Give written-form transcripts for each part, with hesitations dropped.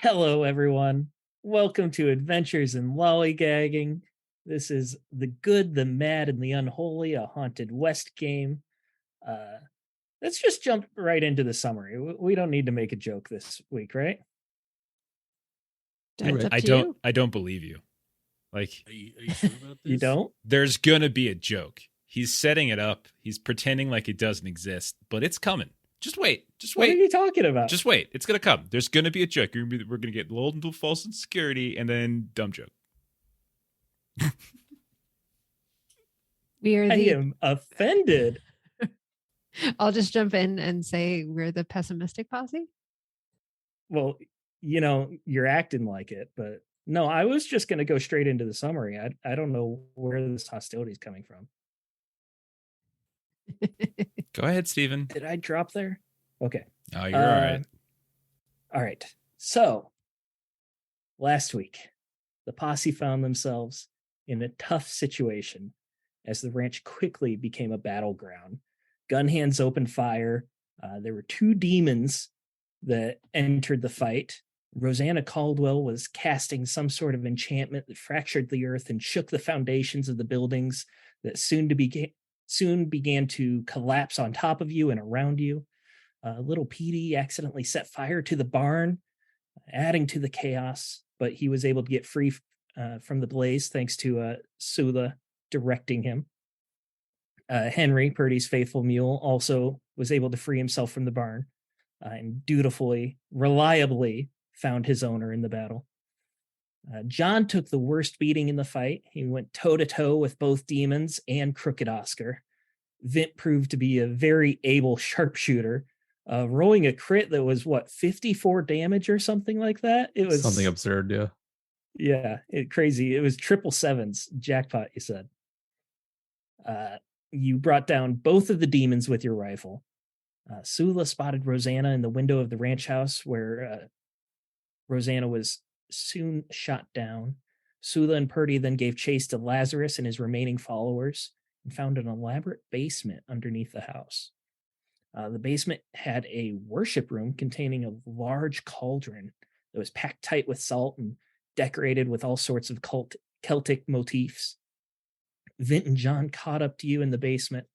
Hello, everyone. Welcome to Adventures in Lollygagging. This is The Good, the Mad, and the Unholy, a Haunted West game. Uh, let's just jump right into the summary. We don't need to make a joke this week, right? That's up I to don't you. I don't believe you. Like Are you sure about this? You don't? there's gonna be a joke. He's setting it up. He's pretending like it doesn't exist, but it's coming. Just wait. Just What are wait. you talking about? Just wait. It's gonna come. There's gonna be a joke. We're gonna get lulled into false insecurity and then dumb joke. We are I the. am offended. I'll just jump in and say we're the pessimistic posse. Well, you're acting like it, but no, I was just going to go straight into the summary. I don't know where this hostility is coming from. Go ahead, Steven. Did I drop there? Okay. Oh, you're all right. All right. So last week, the posse found themselves in a tough situation as the ranch quickly became a battleground. Gun hands opened fire. There were two demons that entered the fight. Rosanna Caldwell was casting some sort of enchantment that fractured the earth and shook the foundations of the buildings that soon began to collapse on top of you and around you. Little Petey accidentally set fire to the barn, adding to the chaos, but he was able to get free from the blaze thanks to Sula directing him. Henry, Purdy's faithful mule, also was able to free himself from the barn and dutifully, reliably found his owner in the battle. John took the worst beating in the fight. He went toe-to-toe with both demons and Crooked Oscar. Vint proved to be a very able sharpshooter, rolling a crit that was, 54 damage or something like that? It was something absurd, yeah. Yeah, crazy. It was triple sevens. Jackpot, you said. You brought down both of the demons with your rifle. Sula spotted Rosanna in the window of the ranch house where Rosanna was soon shot down. Sula and Purdy then gave chase to Lazarus and his remaining followers and found an elaborate basement underneath the house. The basement had a worship room containing a large cauldron that was packed tight with salt and decorated with all sorts of Celtic motifs. Vint and John caught up to you in the basement,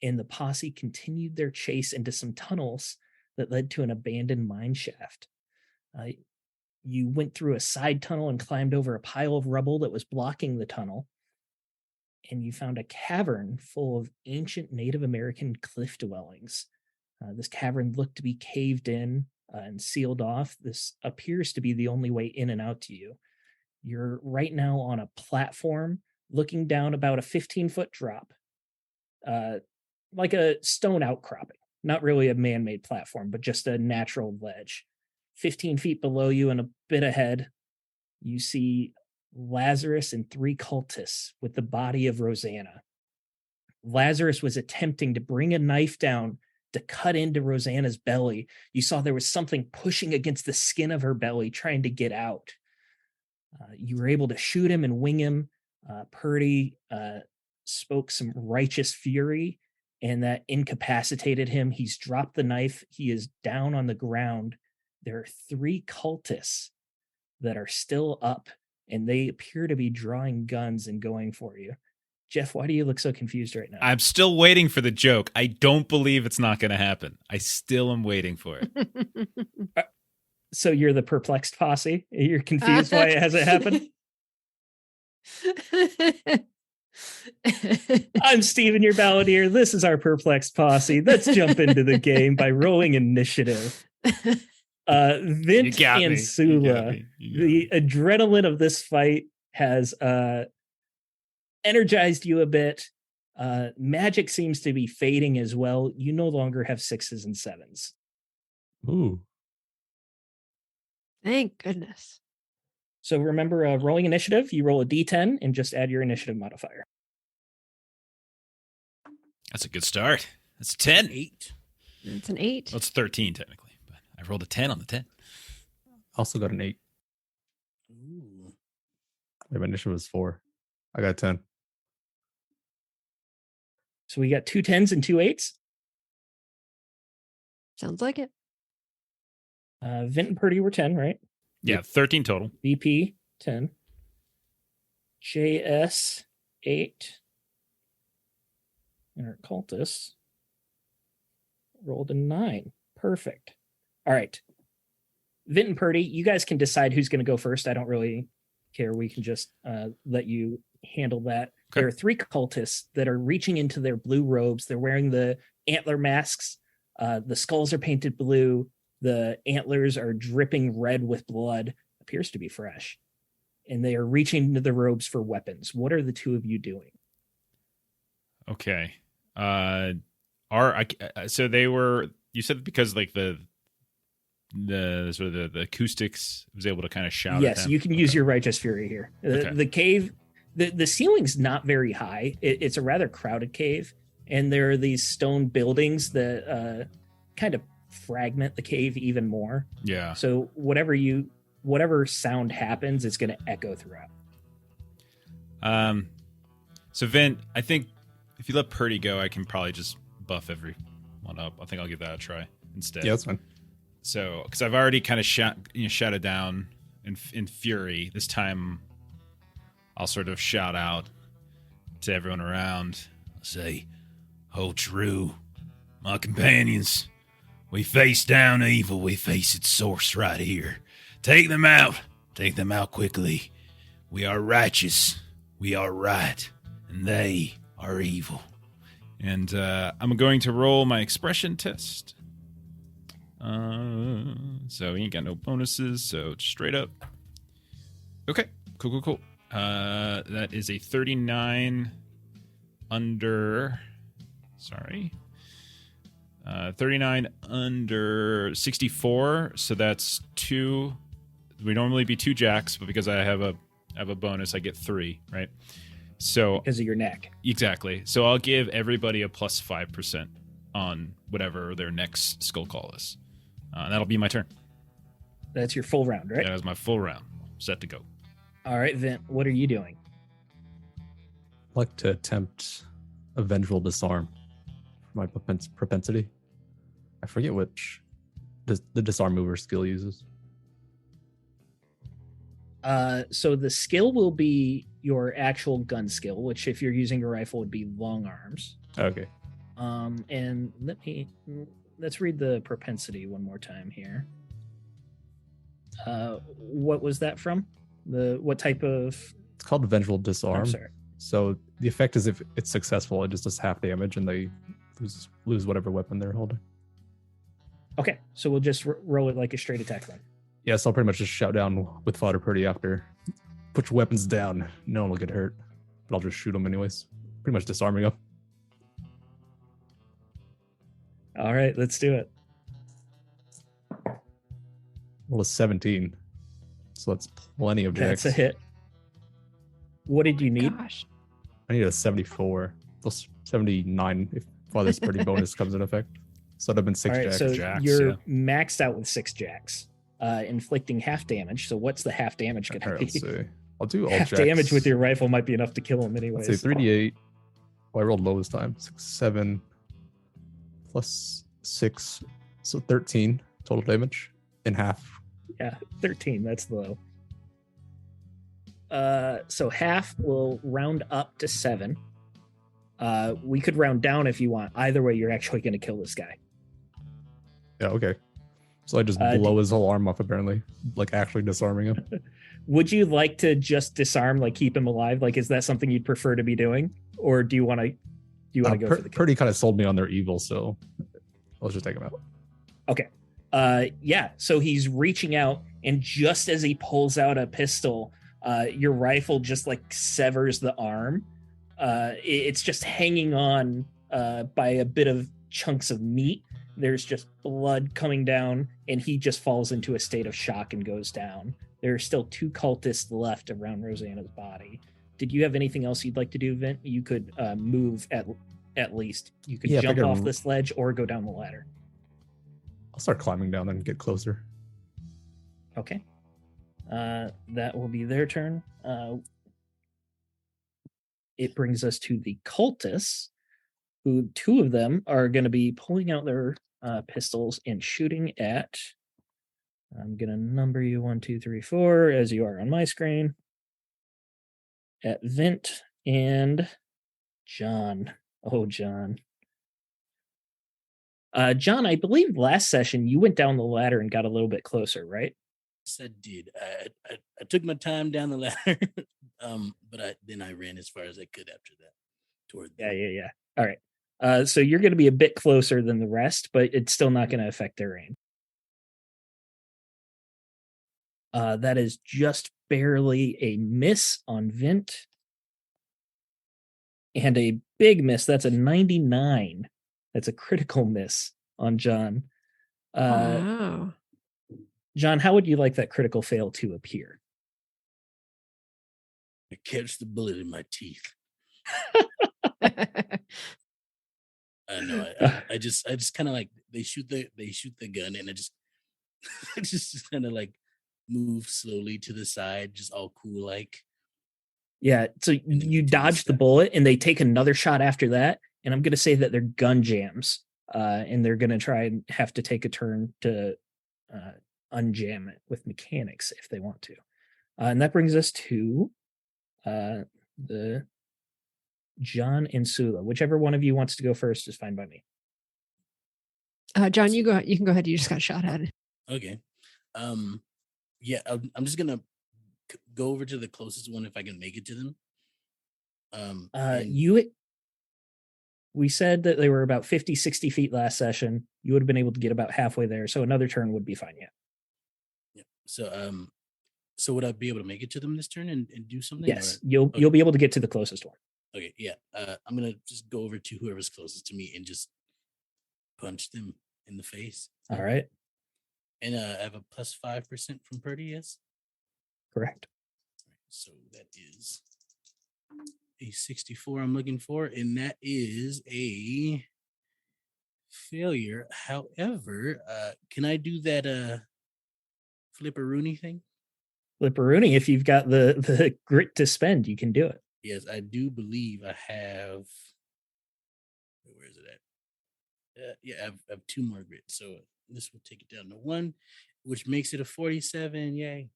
and the posse continued their chase into some tunnels that led to an abandoned mine shaft. You went through a side tunnel and climbed over a pile of rubble that was blocking the tunnel, and you found a cavern full of ancient Native American cliff dwellings. This cavern looked to be caved in and sealed off. This appears to be the only way in and out to you. You're right now on a platform looking down about a 15-foot drop, like a stone outcropping, not really a man-made platform, but just a natural ledge. 15 feet below you and a bit ahead, you see Lazarus and three cultists with the body of Rosanna. Lazarus was attempting to bring a knife down to cut into Rosanna's belly. You saw there was something pushing against the skin of her belly, trying to get out. You were able to shoot him and wing him. Purdy spoke some righteous fury, and that incapacitated him. He's dropped the knife. He is down on the ground. There are three cultists that are still up, and they appear to be drawing guns and going for you. Jeff, why do you look so confused right now? I'm still waiting for the joke. I don't believe it's not going to happen. I still am waiting for it. So you're the perplexed posse? You're confused why it hasn't happened? I'm Steven, your balladeer. This is our perplexed posse. Let's jump into the game by rolling initiative. Vint and Sula, the adrenaline of this fight has energized you a bit. Magic seems to be fading as well. You no longer have 6s and 7s. Ooh. Thank goodness. So remember, rolling initiative, you roll a d10 and just add your initiative modifier. That's a good start. That's a 10. 8. It's an 8. Well, it's 13 technically, but I rolled a 10 on the 10. Also got an 8. Ooh. My initiative was 4. I got 10. So we got 2 10s and 2 8s. Sounds like it. Vint and Purdy were 10, right? Yeah, 13 total. VP 10. JS 8. And our cultists rolled a 9. Perfect. All right. Vint and Purdy, you guys can decide who's going to go first. I don't really care. We can just let you handle that. Okay. There are 3 cultists that are reaching into their blue robes. They're wearing the antler masks. The skulls are painted blue. The antlers are dripping red with blood. Appears to be fresh. And they are reaching into the robes for weapons. What are the 2 of you doing? Okay. So they were, you said because like the sort of the acoustics was able to kind of shout at Yes, them? you can use your righteous fury here. Okay. The cave, the ceiling's not very high. It's a rather crowded cave, and there are these stone buildings that kind of fragment the cave even more. Yeah. So whatever sound happens, it's going to echo throughout. So Vint, I think if you let Purdy go, I can probably just buff everyone up. I think I'll give that a try instead. Yeah, that's fine. So, because I've already kind of shouted down in fury, this time I'll sort of shout out to everyone around. I'll say, "Hold true, my companions. We face down evil. We face its source right here. Take them out. Take them out quickly. We are righteous. We are right. And they are evil." And I'm going to roll my expression test. So he ain't got no bonuses, so straight up. Okay, cool. That is a 39 under. Sorry. 39 under 64, so that's 2. We normally be 2 jacks, but because I have a bonus, I get 3, right? So Because of your neck. exactly. So I'll give everybody a plus 5% on whatever their next skull call is. That'll be my turn. That's your full round, right? That is my full round. Set to go. All right, Vint, what are you doing? I'd like to attempt a vengeful disarm for my propensity. I forget which the disarm mover skill uses. So the skill will be your actual gun skill, which if you're using a rifle would be long arms. Okay. And let's read the propensity one more time here. What was that from? What type of? It's called vengeful I'm disarm. sorry. So the effect is if it's successful, it just does half damage and they lose whatever weapon they're holding. Okay, so we'll just roll it like a straight attack then. Yeah, so I'll pretty much just shout down with fodder pretty after. Put your weapons down. No one will get hurt. But I'll just shoot them anyways. Pretty much disarming them. All right, let's do it. Roll a 17. So that's plenty of jacks. That's a hit. What did you need? Gosh. I need a 74. Plus 79 if father's pretty bonus comes in effect. So that'd have been 6 All right, jacks. so jacks, you're yeah. maxed out with 6 jacks, inflicting half damage. So what's the half damage going All to right, be? let's see. I'll do all Half jacks. damage with your rifle might be enough to kill him anyways. Let's say 3d8. Oh, I rolled low this time. 6, 7 plus 6. So 13 total damage in half. Yeah, 13. That's low. So half will round up to 7. We could round down if you want. Either way, you're actually going to kill this guy. Yeah, okay. So I just blow his whole arm off, apparently. Like, actually disarming him. Would you like to just disarm, like keep him alive? Like, is that something you'd prefer to be doing, or do you want to? Do you want to go for the kill? Purdy kind of sold me on their evil, so let's just take him out. Okay. Yeah. So he's reaching out, and just as he pulls out a pistol, your rifle just like severs the arm. It's just hanging on by a bit of chunks of meat. There's just blood coming down, and he just falls into a state of shock and goes down. There are still 2 cultists left around Rosanna's body. Did you have anything else you'd like to do, Vint? You could move at least. You could jump off this ledge or go down the ladder. I'll start climbing down and get closer. Okay. That will be their turn. It brings us to the cultists, who 2 of them are going to be pulling out their pistols and shooting at I'm going to number you 1, 2, 3, 4 as you are on my screen. At Vint and John. Oh, John. John, I believe last session you went down the ladder and got a little bit closer, right? Yes, I did. I took my time down the ladder, but then I ran as far as I could after that. Toward Yeah. All right. So you're going to be a bit closer than the rest, but it's still not going to affect their aim. That is just barely a miss on Vint. And a big miss. That's a 99. That's a critical miss on John. Wow. John, how would you like that critical fail to appear? I catch the bullet in my teeth. No, I just kind of like they shoot the gun, and I just kind of like move slowly to the side, just all cool like. Yeah, so you dodge the bullet, and they take another shot after that. And I'm going to say that they're gun jams, and they're going to try and have to take a turn to unjam it with mechanics if they want to. And that brings us to the John and Sula. Whichever one of you wants to go first is fine by me. John, you go. You can go ahead. You just got shot at. Okay. Yeah, I'm just gonna go over to the closest one if I can make it to them. We said that they were about 50, 60 feet last session. You would have been able to get about halfway there, so another turn would be fine. Yeah. So would I be able to make it to them this turn and do something? Yes, you'll be able to get to the closest one. Okay, yeah. I'm gonna just go over to whoever's closest to me and just punch them in the face. All right. And I have a plus 5% from Purdy, yes? Correct. So that is a 64 I'm looking for, and that is a failure. However, can I do that flipperoonie thing? Flipperoonie, if you've got the grit to spend, you can do it. Yes, I do believe I have. Where is it at? Yeah, I have 2 more grit, so this will take it down to 1, which makes it a 47. Yay!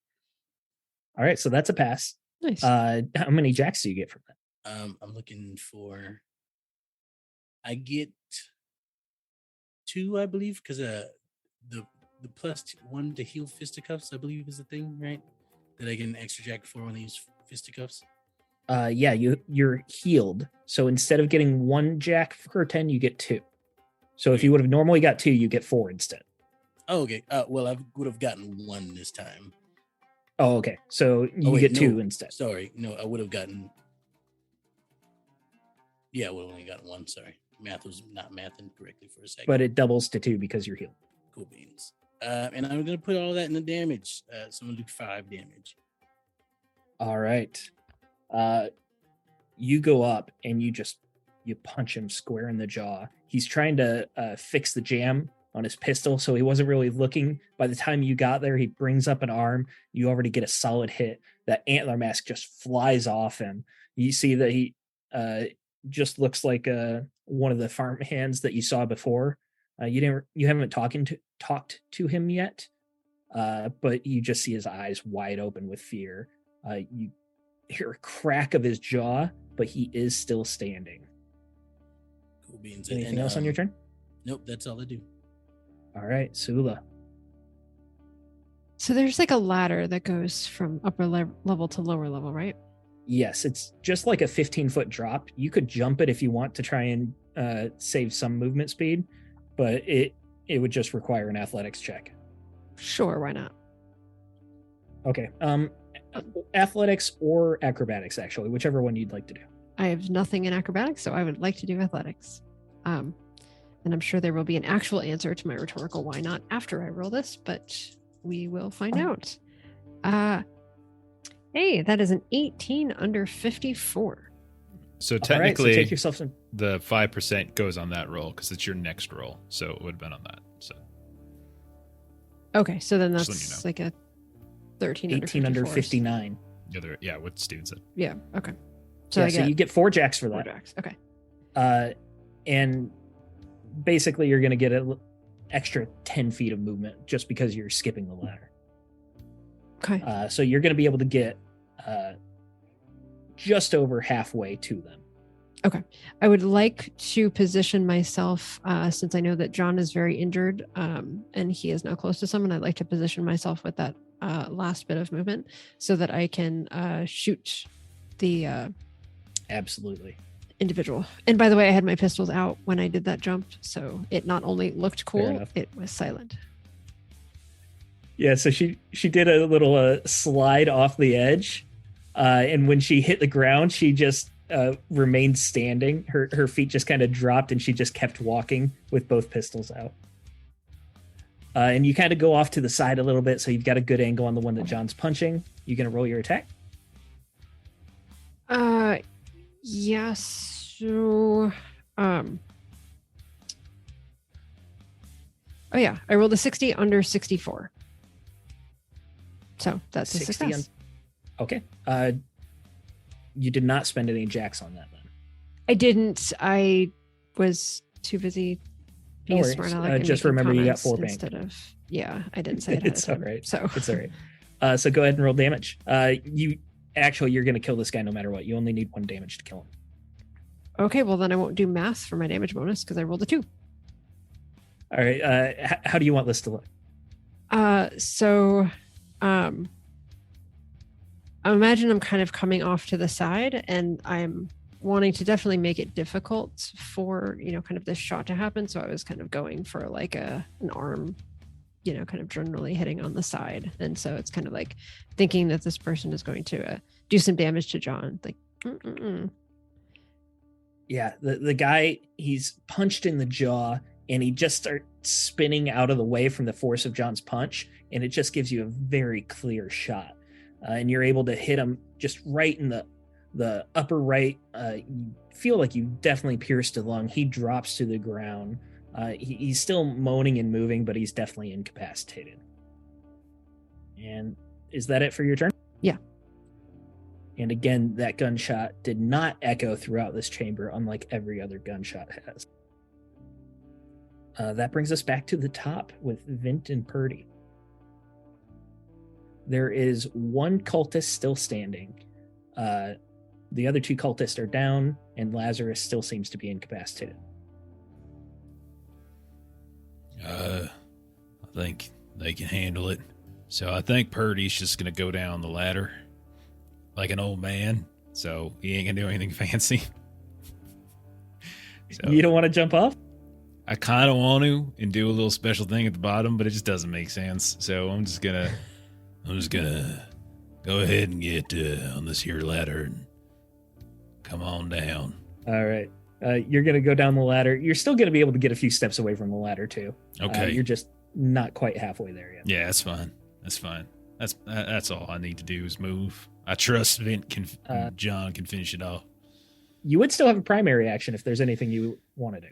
All right, so that's a pass. Nice. How many jacks do you get from that? I'm looking for. I get 2, I believe, because the plus 1 to heal fisticuffs, I believe, is the thing, right? That I get an extra jack for when I use fisticuffs. Yeah, you're healed. So instead of getting 1 jack per 10, you get 2. So if you would have normally got 2, you get 4 instead. Oh, okay. Well, I would have gotten 1 this time. Oh, okay. So you get 2 instead. Sorry, no, I would have gotten. Yeah, I would have only gotten 1. Sorry, math was not mathing correctly for a second. But it doubles to 2 because you're healed. Cool beans. And I'm gonna put all that in the damage. So I'm gonna do 5 damage. All right. You go up and you punch him square in the jaw. He's trying to fix the jam on his pistol, so he wasn't really looking. By the time you got there, he brings up an arm. You already get a solid hit. That antler mask just flies off him. You see that he just looks like one of the farm hands that you saw before. You haven't talked to him yet, but you just see his eyes wide open with fear. You hear a crack of his jaw, but he is still standing. Cool beans. Anything else on your turn? Nope, that's all I do. All right, Sula. So there's like a ladder that goes from upper level to lower level, right? Yes, it's just like a 15-foot drop. You could jump it if you want to try and save some movement speed, but it would just require an athletics check. Sure, why not? Okay. Athletics or acrobatics, actually, whichever one you'd like to do. I have nothing in acrobatics, so I would like to do athletics. And I'm sure there will be an actual answer to my rhetorical why not after I roll this, but we will find out. Hey, that is an 18 under 54. So technically, right, so take yourself some. The 5% goes on that roll because it's your next roll. So it would have been on that. So okay, so then Just that's letting you know. like a 13 18 under under 54. 59. yeah, what Steven said. Yeah, okay. So, I get you get 4 jacks for 4 that. jacks. Okay. And basically you're going to get extra 10 feet of movement just because you're skipping the ladder. Okay. So you're going to be able to get just over halfway to them. I would like to position myself, since I know that John is very injured and he is now close to someone. I'd like to position myself with that last bit of movement so that I can shoot the Absolutely. individual. And by the way, I had my pistols out when I did that jump, so it not only looked Fair cool, enough. it was silent. Yeah, so she did a little slide off the edge, and when she hit the ground, she just remained standing. Her feet just kind of dropped, and she just kept walking with both pistols out. And you kind of go off to the side a little bit, so you've got a good angle on the one that John's punching. You gonna roll your attack? Yes. So, oh yeah, I rolled a 60 under 64. So that's a 60 success. Okay. You did not spend any jacks on that then. I didn't. I was too busy being No a worries. smart aleck. and Just making remember you got comments 4 bank. instead of I didn't say it ahead It's of time. all right. So It's all right. So go ahead and roll damage. You're going to kill this guy no matter what. You only need 1 damage to kill him. okay, well then I won't do math for my damage bonus because I rolled a 2. All right. How do you want this to look? So I imagine I'm kind of coming off to the side and I'm wanting to definitely make it difficult for, kind of this shot to happen. So I was kind of going for like an arm, kind of generally hitting on the side. And so it's kind of like thinking that this person is going to do some damage to John. Like, Yeah, the guy, he's punched in the jaw and he just starts spinning out of the way from the force of John's punch. And it just gives you a very clear shot. And you're able to hit him just right in the upper right. You feel like you definitely pierced a lung. He drops to the ground. He's still moaning and moving, but he's definitely incapacitated. And is that it for your turn? Yeah. And again, that gunshot did not echo throughout this chamber, unlike every other gunshot has. That brings us back to the top with Vint and Purdy. There is 1 cultist still standing. The other 2 cultists are down, and Lazarus still seems to be incapacitated. I think they can handle it. So I think Purdy's just going to go down the ladder like an old man. So he ain't going to do anything fancy. So You don't want to jump off? I kind of want to and do a little special thing at the bottom, but it just doesn't make sense. So I'm just gonna go ahead and get on this here ladder and come on down. All right. You're going to go down the ladder. You're still going to be able to get a few steps away from the ladder, too. Okay. You're just not quite halfway there yet. Yeah, that's fine. That's all I need to do is move. I trust John can finish it off. You would still have a primary action if there's anything you want to do.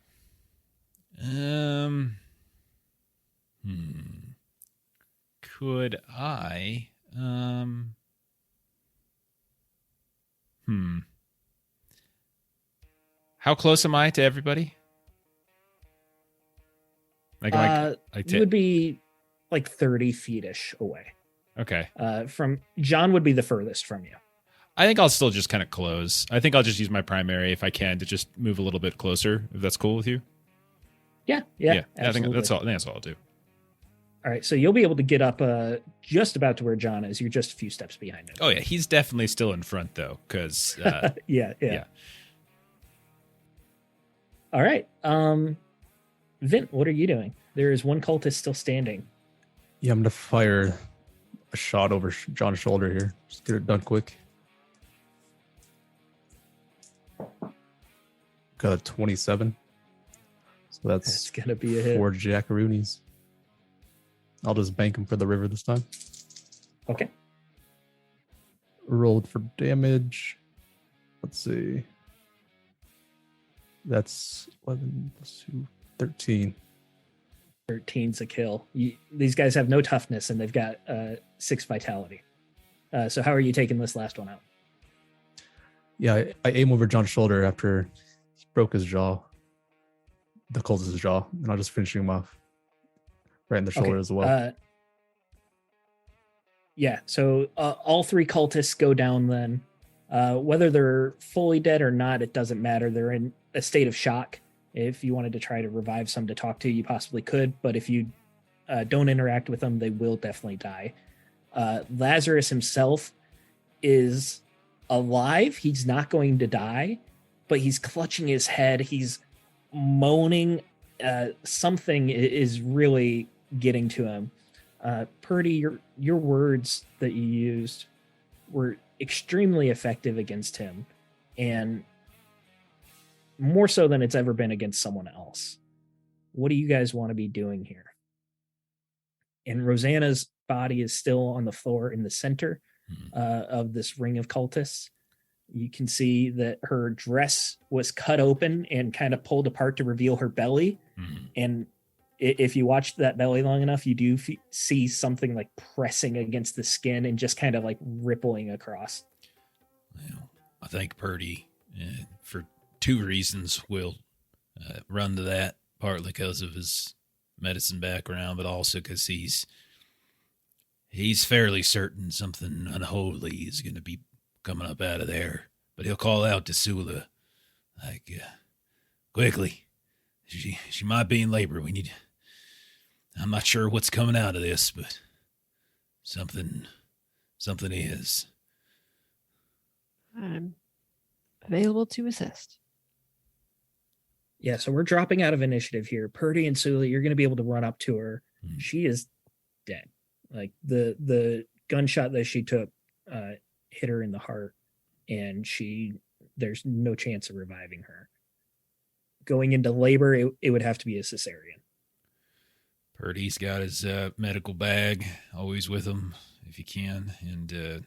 Could I? How close am I to everybody? Like, You would be like 30 feet-ish away. Okay. From John would be the furthest from you. I think I'll still just kind of close. I think I'll just use my primary if I can to just move a little bit closer, if that's cool with you. Yeah. I think that's all I'll do. All right, so you'll be able to get up just about to where John is. You're just a few steps behind him. Oh yeah, he's definitely still in front though, because yeah. All right, Vint, what are you doing? There is 1 cultist still standing. Yeah, I'm gonna fire a shot over John's shoulder here. Just get it done quick. Got a 27. So That's that's gonna be a hit. 4 jackaroonies. I'll just bank him for the river this time. Okay. Rolled for damage. Let's see. That's 11 plus 2, 13. 13's a kill. These guys have no toughness, and they've got 6 vitality. So how are you taking this last one out? Yeah, I aim over John's shoulder after he broke his jaw. The cultist's jaw, and I'll just finish him off. right in the shoulder as well. Yeah, so all 3 cultists go down then. Whether they're fully dead or not, it doesn't matter. They're in a state of shock. If you wanted to try to revive some to talk to, you possibly could, but if you don't interact with them, they will definitely die. Lazarus himself is alive. He's not going to die, but he's clutching his head. He's moaning. Something is really getting to him. Purdy, your words that you used were extremely effective against him, and more so than it's ever been against someone else. What do you guys want to be doing here? And Rosanna's body is still on the floor in the center of this ring of cultists. You can see that her dress was cut open and kind of pulled apart to reveal her belly. And if you watch that belly long enough, you do see something like pressing against the skin and just kind of like rippling across. Well, I think Purdy, for 2 reasons, will run to that, partly because of his medicine background, but also because he's fairly certain something unholy is going to be coming up out of there. But he'll call out to Sula, like, quickly, she might be in labor. I'm not sure what's coming out of this, but something is. I'm available to assist. Yeah, so we're dropping out of initiative here. Purdy and Sula, you're going to be able to run up to her. She is dead. Like the gunshot that she took hit her in the heart, and there's no chance of reviving her. Going into labor, it would have to be a cesarean. Purdy's got his medical bag always with him if he can, and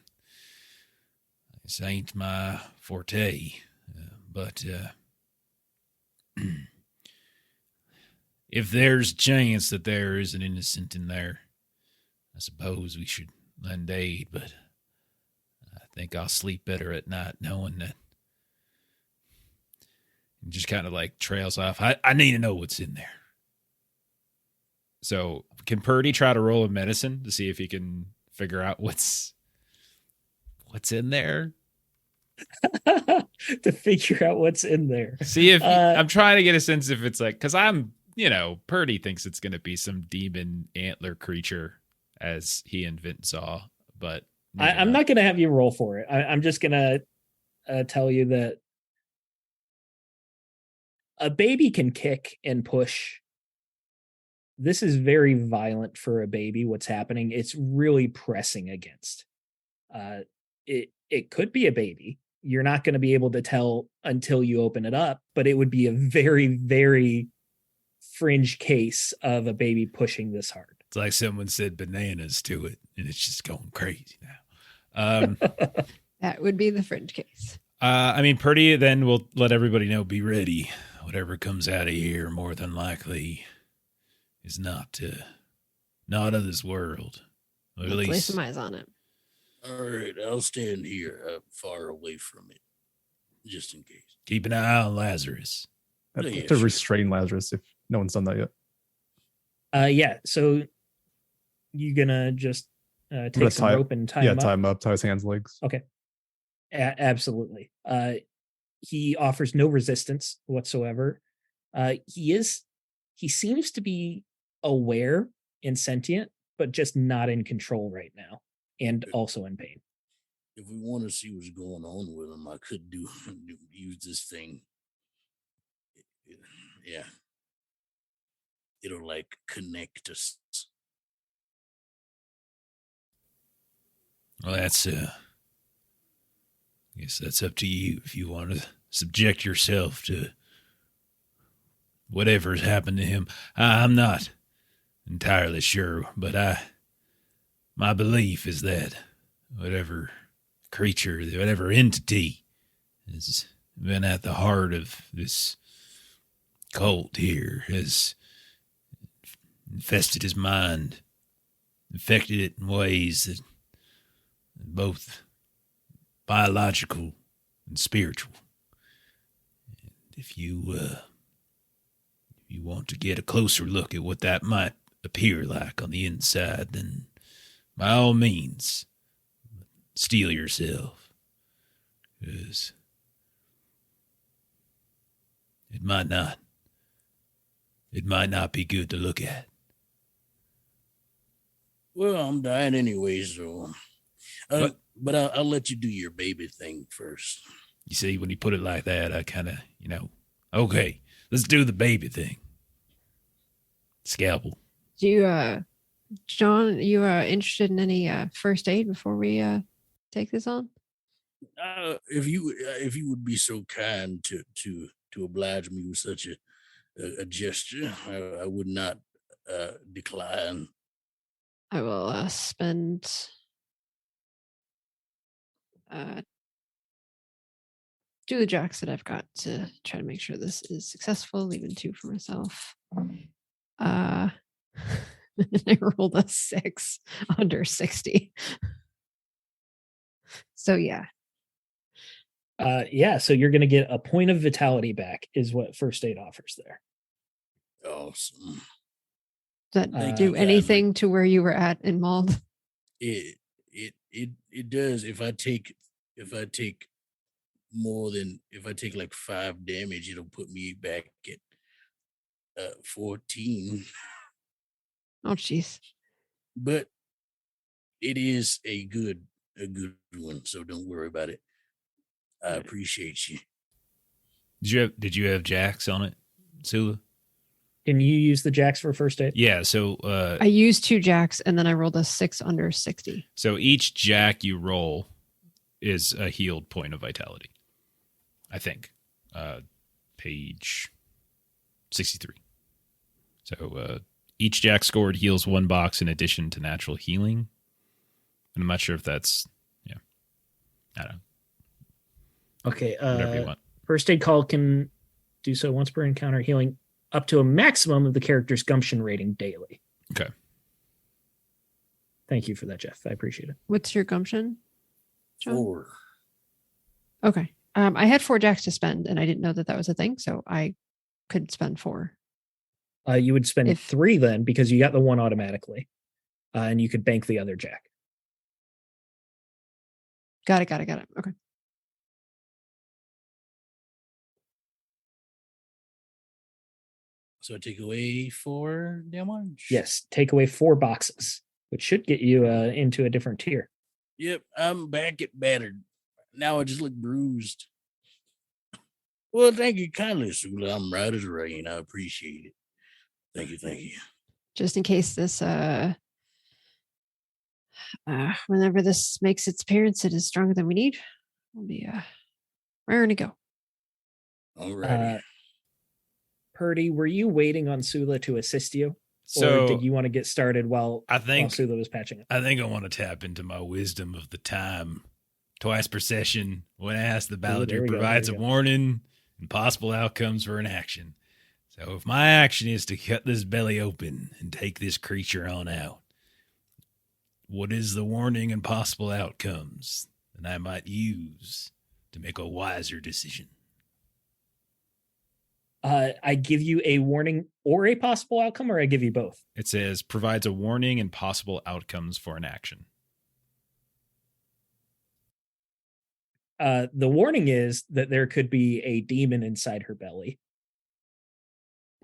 this ain't my forte, but if there's a chance that there is an innocent in there, I suppose we should lend aid, but I think I'll sleep better at night knowing that. And just kind of like trails off. I need to know what's in there. So can Purdy try to roll a medicine to see if he can figure out what's in there? To figure out what's in there. See if I'm trying to get a sense if it's like, because Purdy thinks it's going to be some demon antler creature as he and Vint saw, but I'm not going to have you roll for it. I'm just going to tell you that a baby can kick and push. This is very violent for a baby. What's happening? It's really pressing against. It could be a baby. You're not going to be able to tell until you open it up, but it would be a very, very fringe case of a baby pushing this hard. It's like someone said bananas to it, and it's just going crazy now. That would be the fringe case. Purdy then will let everybody know, be ready. Whatever comes out of here, more than likely, is not of this world. Or at Let's lay least some eyes on it. All right, I'll stand here far away from it, just in case. Keep an eye on Lazarus. I have Yeah, to sure. restrain Lazarus if no one's done that yet. Yeah, so you gonna just take some rope and tie him up? Tie him up, tie his hands, legs. Okay. Absolutely. He offers no resistance whatsoever. He seems to be aware and sentient, but just not in control right now, and also in pain. If we want to see what's going on with him, I could use this thing. Yeah. It'll like connect us. Well, that's I guess that's up to you if you want to subject yourself to whatever's happened to him. I'm not entirely sure, but my belief is that whatever creature, whatever entity has been at the heart of this cult here has infested his mind, infected it in ways that both biological and spiritual. And if you want to get a closer look at what that might appear like on the inside, then by all means, steel yourself. 'Cause it might not be good to look at. Well, I'm dying anyway, so. But I'll let you do your baby thing first. You see, when you put it like that, I kind of, okay, let's do the baby thing. Scalpel. Do you, John, you interested in any first aid before we take this on? If you would be so kind to oblige me with such a gesture, I would not decline. I will spend 2 of the jacks that I've got to try to make sure this is successful, leaving 2 for myself. I rolled a 6 under 60. So yeah. So you're going to get a point of vitality back is what first aid offers there. Awesome. Does that Thank do you, anything to where you were at in Mauled? It does. If I take like 5 damage, it'll put me back at 14. Oh jeez. But it is a good one, so don't worry about it. I appreciate you. Did you have jacks on it, Sula? Can you use the jacks for first aid? Yeah, so I used 2 jacks and then I rolled a 6 under 60. So each jack you roll is a healed point of vitality. I think. Page 63. So each jack scored heals 1 box in addition to natural healing. And I'm not sure if that's, I don't know. Okay. Whatever you want. First aid call can do so once per encounter, healing up to a maximum of the character's gumption rating daily. Okay. Thank you for that, Jeff. I appreciate it. What's your gumption, John? 4. Okay. I had 4 jacks to spend and I didn't know that was a thing, so I could spend 4. You would spend 3 then because you got the 1 automatically. And you could bank the other jack. Got it. Okay. So I take away 4 damage? Yes, take away 4 boxes, which should get you into a different tier. Yep, I'm back at battered. Now I just look bruised. Well, thank you kindly, Sula. I'm right as rain. I appreciate it. Thank you. Just in case this whenever this makes its appearance, it is stronger than we need. We'll be raring to go. All right. Purdy, were you waiting on Sula to assist you? So or did you want to get started while Sula was patching it? I think I want to tap into my wisdom of the time. Twice per session, when asked, the balladeer provides a warning and possible outcomes for an action. So if my action is to cut this belly open and take this creature on out, what is the warning and possible outcomes that I might use to make a wiser decision? I give you a warning or a possible outcome, or I give you both? It says provides a warning and possible outcomes for an action. The warning is that there could be a demon inside her belly.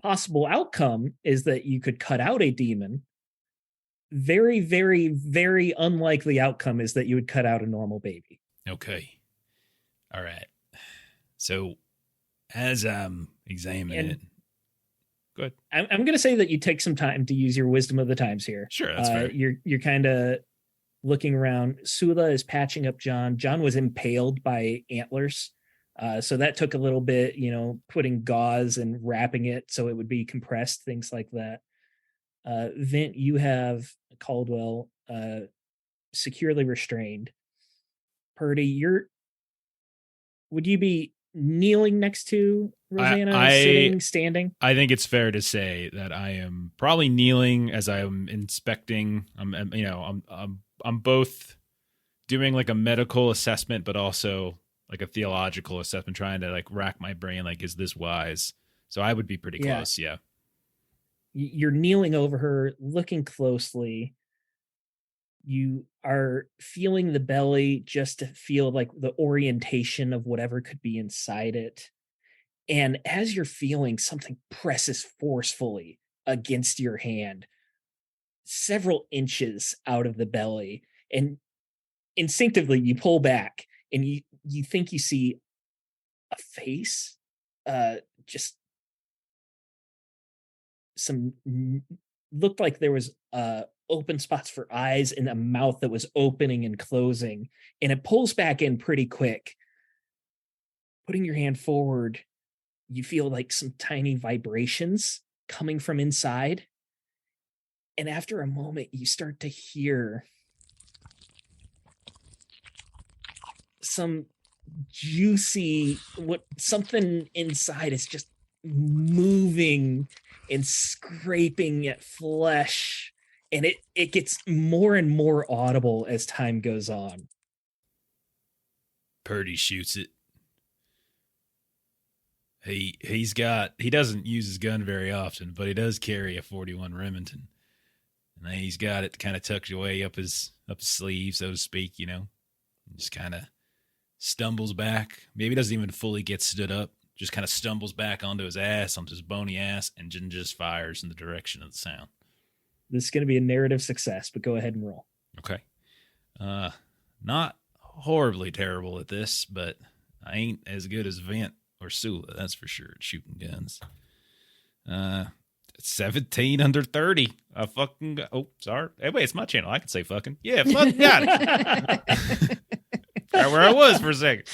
Possible outcome is that you could cut out a demon. Very, very, very unlikely outcome is that you would cut out a normal baby. Okay. All right. So as I'm examining it, good. I'm going to say that you take some time to use your wisdom of the times here. Sure, that's fair. You're kind of looking around. Sula is patching up John. John was impaled by antlers. So that took a little bit, putting gauze and wrapping it so it would be compressed, things like that. Vint, you have Caldwell securely restrained. Purdy, would you be kneeling next to Rosanna, sitting, standing? I think it's fair to say that I am probably kneeling as I am inspecting. I'm both doing like a medical assessment, but also like a theological assessment, trying to like rack my brain. Like, is this wise? So I would be pretty close. Yeah. You're kneeling over her, looking closely. You are feeling the belly just to feel like the orientation of whatever could be inside it. And as you're feeling, something presses forcefully against your hand, several inches out of the belly. And instinctively, you pull back and you think you see a face, just some looked like there was open spots for eyes and a mouth that was opening and closing, and it pulls back in pretty quick. Putting your hand forward, you feel like some tiny vibrations coming from inside, and after a moment you start to hear some juicy, what something inside is just moving and scraping at flesh, and it gets more and more audible as time goes on. Purdy shoots it. He doesn't use his gun very often, but he does carry a 41 Remington. And he's got it kind of tucked away up his sleeve, so to speak, you know. And just kind of stumbles back. Maybe doesn't even fully get stood up. Just kind of stumbles back onto his ass, onto his bony ass, and just fires in the direction of the sound. This is going to be a narrative success, but go ahead and roll. Okay. Not horribly terrible at this, but I ain't as good as Vent or Sula, that's for sure, at shooting guns. 17 under 30. I fucking got, oh, sorry. Hey, wait, it's my channel. I can say fucking. Yeah, fucking got it. Right where I was for a second.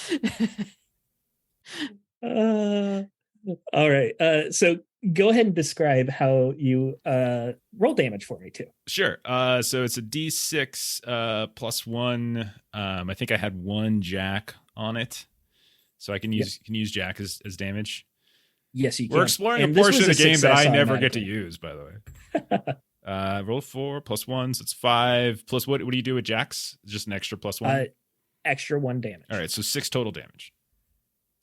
All right. So go ahead and describe how you roll damage for me too. Sure. So it's a D6 plus 1. I think I had 1 jack on it, so I can use jack as damage. Yes, you can. We're exploring and a portion of the game that I never get to automatically. use, by the way. Roll 4 plus 1, so it's 5 plus what do you do with jacks? Just an extra plus 1? Extra 1 damage. All right, so 6 total damage.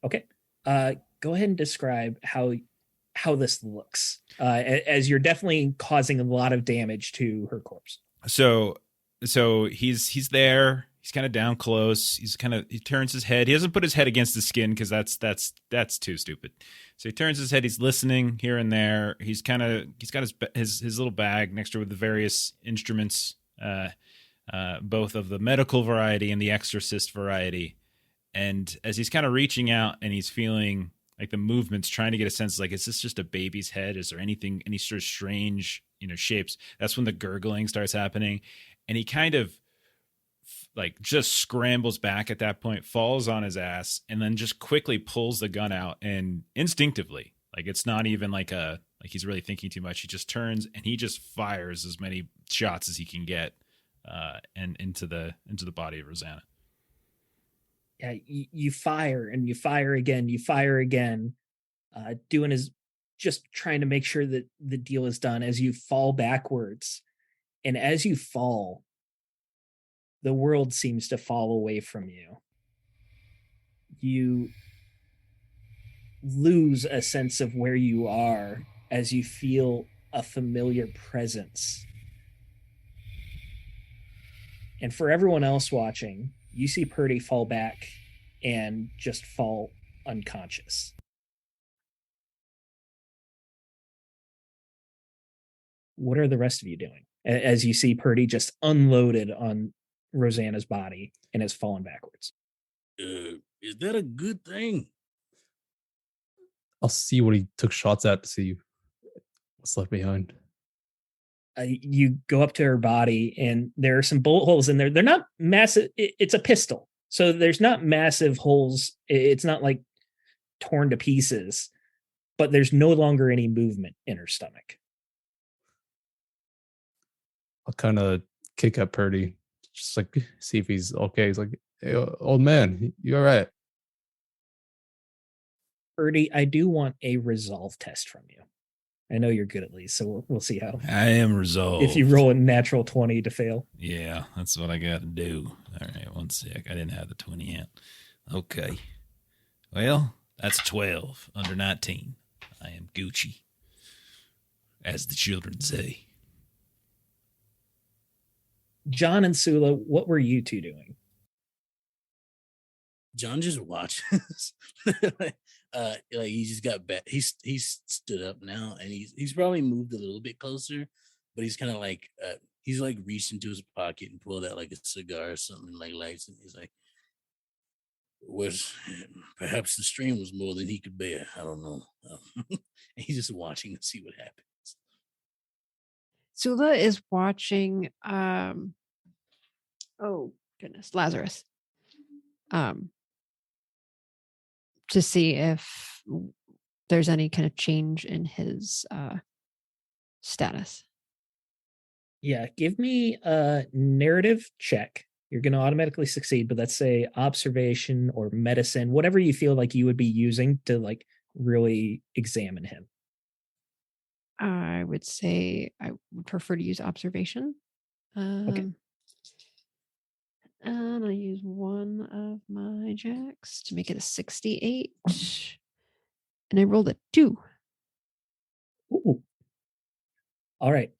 Okay. Go ahead and describe how this looks, as you're definitely causing a lot of damage to her corpse. So he's there. He's kind of down close. He turns his head. He doesn't put his head against the skin because that's too stupid. So he turns his head. He's listening here and there. He's got his little bag next to with the various instruments, both of the medical variety and the exorcist variety. And as he's kind of reaching out and he's feeling like the movements, trying to get a sense like, is this just a baby's head? Is there any sort of strange, shapes? That's when the gurgling starts happening. And he kind of like just scrambles back at that point, falls on his ass, and then just quickly pulls the gun out, and instinctively, like it's not even like he's really thinking too much. He just turns and he just fires as many shots as he can get, and into the body of Rosanna. Yeah, you fire and you fire again, doing his, just trying to make sure that the deal is done as you fall backwards. And as you fall, the world seems to fall away from you. You lose a sense of where you are as you feel a familiar presence. And for everyone else watching, you see Purdy fall back and just fall unconscious. What are the rest of you doing as you see Purdy just unloaded on Rosanna's body and has fallen backwards? Is that a good thing? I'll see what he took shots at to see what's left behind. You go up to her body and there are some bullet holes in there. They're not massive. It's a pistol. So there's not massive holes. It's not like torn to pieces, but there's no longer any movement in her stomach. I'll kind of kick at Purdy, just like see if he's okay. He's like, hey, old man, you all right? Purdy, I do want a resolve test from you. I know you're good at least, so we'll see how. I am resolved. If you roll a natural 20 to fail. Yeah, that's what I got to do. All right, 1 sec. I didn't have the 20 yet. Okay. Well, that's 12 under 19. I am Gucci. as the children say. John and Sula, what were you two doing? John just watches. Like he just got back. He's stood up now, and he's probably moved a little bit closer, but he's kind of like he's like reached into his pocket and pulled out like a cigar or something, like lights, and he's like, "Was perhaps the strain was more than he could bear? I don't know." And he's just watching to see what happens. Sula is watching oh goodness, Lazarus. To see if there's any kind of change in his status. Yeah, give me a narrative check. You're going to automatically succeed, but let's say observation or medicine, whatever you feel like you would be using to like really examine him. I would say I would prefer to use observation. Okay. And I use one of my jacks to make it a 68. And I rolled a 2. Ooh. All right.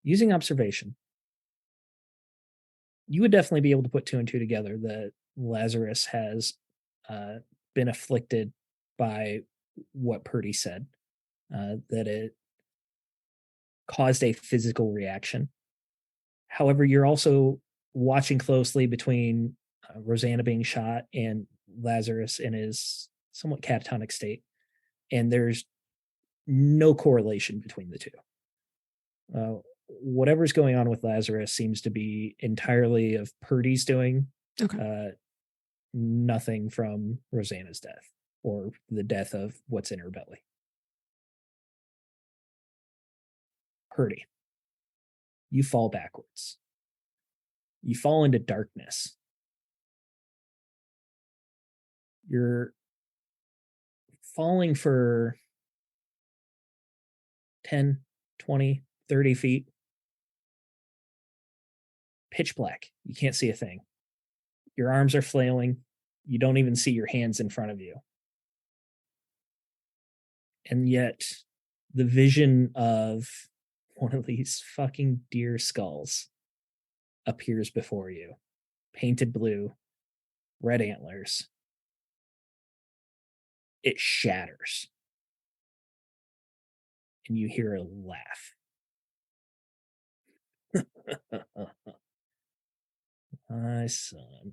Using observation, you would definitely be able to put 2 and 2 together that Lazarus has been afflicted by what Purdy said, that it caused a physical reaction. However, you're also watching closely between Rosanna being shot and Lazarus in his somewhat catatonic state, and there's no correlation between the two. Whatever's going on with Lazarus seems to be entirely of Purdy's doing. Okay. Nothing from Rosanna's death or the death of what's in her belly. Purdy, you fall backwards. You fall into darkness. You're falling for 10, 20, 30 feet. Pitch black. You can't see a thing. Your arms are flailing. You don't even see your hands in front of you. And yet, the vision of one of these fucking deer skulls appears before you. Painted blue, red antlers. It shatters. And you hear a laugh. My son.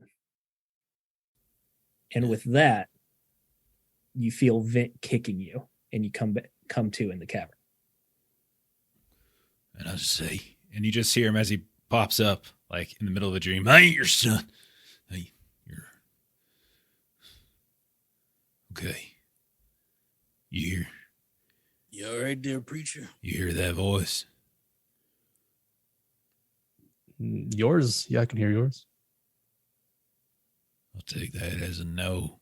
And with that, you feel Vint kicking you, and you come to in the cavern. And I'll just say, and you just hear him as he pops up, like in the middle of a dream. I ain't your son. You're okay. You all right there, preacher? You hear that voice? Yours? Yeah, I can hear yours. I'll take that as a no.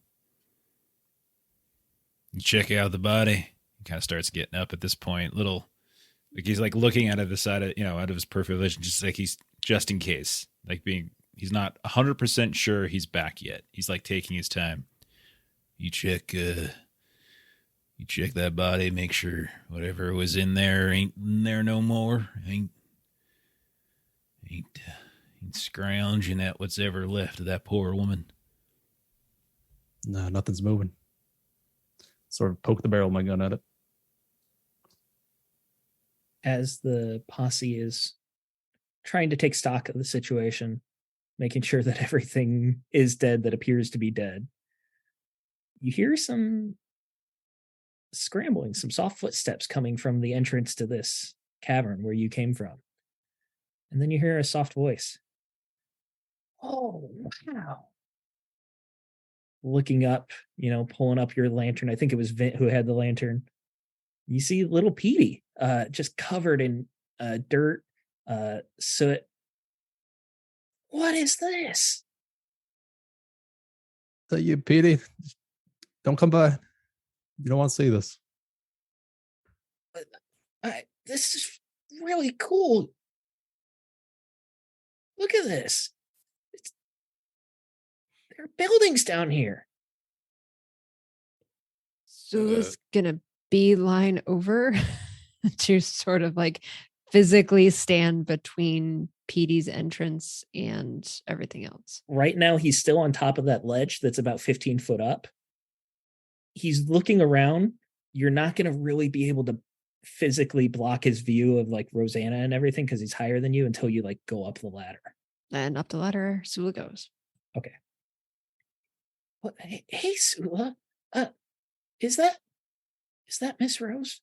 You check out the body. He kind of starts getting up at this point. Little, like he's like looking out of the side of, out of his peripheral vision, just like he's just in case, he's not 100% sure he's back yet. He's like taking his time. You check that body, make sure whatever was in there ain't in there no more. Ain't scrounging at what's ever left of that poor woman. No, nothing's moving. Sort of poke the barrel of my gun at it. As the posse is trying to take stock of the situation, making sure that everything is dead that appears to be dead, you hear some scrambling, some soft footsteps coming from the entrance to this cavern where you came from. And then you hear a soft voice. Oh, wow. Looking up, pulling up your lantern. I think it was Vint who had the lantern. You see little Petey just covered in dirt, soot. What is this? Tell you, Petey, don't come by. You don't want to see this. This is really cool. Look at this. There are buildings down here. Sula's gonna beeline over to sort of like physically stand between Petey's entrance and everything else. Right now, he's still on top of that ledge that's about 15 foot up. He's looking around. You're not going to really be able to physically block his view of like Rosanna and everything because he's higher than you until you like go up the ladder. And up the ladder, Sula goes. Okay. What? Hey, Sula. Is that Miss Rose?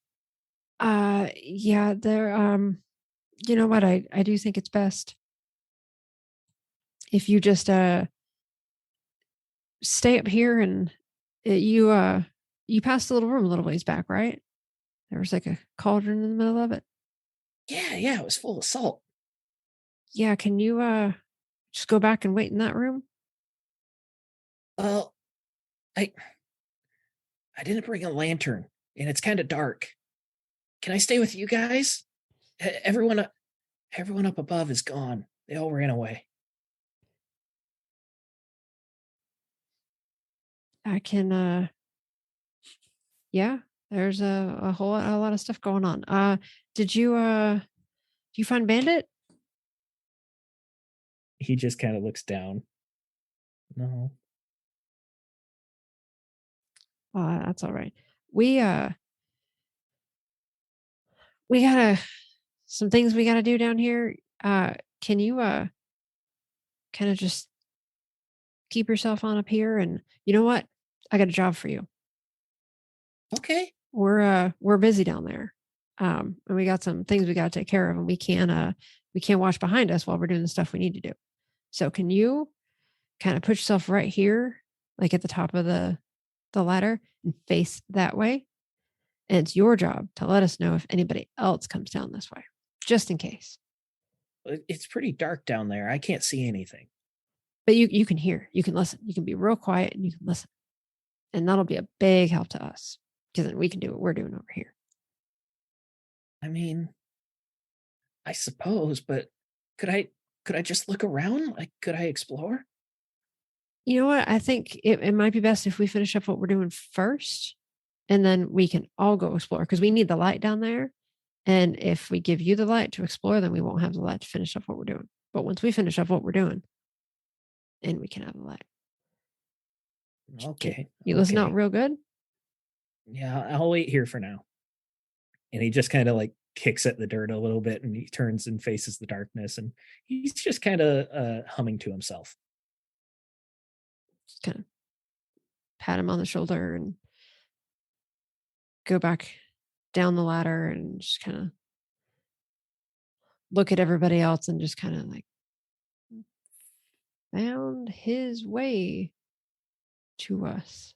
Yeah, there. You know what? I do think it's best if you just stay up here and you passed the little room a little ways back, right? There was like a cauldron in the middle of it. Yeah, it was full of salt. Yeah, can you just go back and wait in that room? I didn't bring a lantern, and it's kind of dark. Can I stay with you guys? Everyone up above is gone. They all ran away. I can yeah, there's a lot of stuff going on. Did you find Bandit? He just kind of looks down. No. That's all right. We gotta some things we gotta do down here. Can you kind of just keep yourself on up here? And you know what? I got a job for you. Okay. We're busy down there. And we got some things we gotta take care of, and we can't watch behind us while we're doing the stuff we need to do. So can you kind of put yourself right here, like at the top of the ladder, and face that way? And it's your job to let us know if anybody else comes down this way, just in case. It's pretty dark down there. I can't see anything. But you can hear, you can listen, you can be real quiet and you can listen. And that'll be a big help to us because then we can do what we're doing over here. I mean, I suppose, but could I just look around? Like, could I explore? You know what? I think it might be best if we finish up what we're doing first, and then we can all go explore because we need the light down there. And if we give you the light to explore, then we won't have the light to finish up what we're doing. But once we finish up what we're doing, then we can have the light. Okay. You listen out real good? Yeah, I'll wait here for now. And he just kind of like kicks at the dirt a little bit, and he turns and faces the darkness, and he's just kind of humming to himself. Just kind of pat him on the shoulder and go back down the ladder and just kind of look at everybody else and just kind of like found his way to us.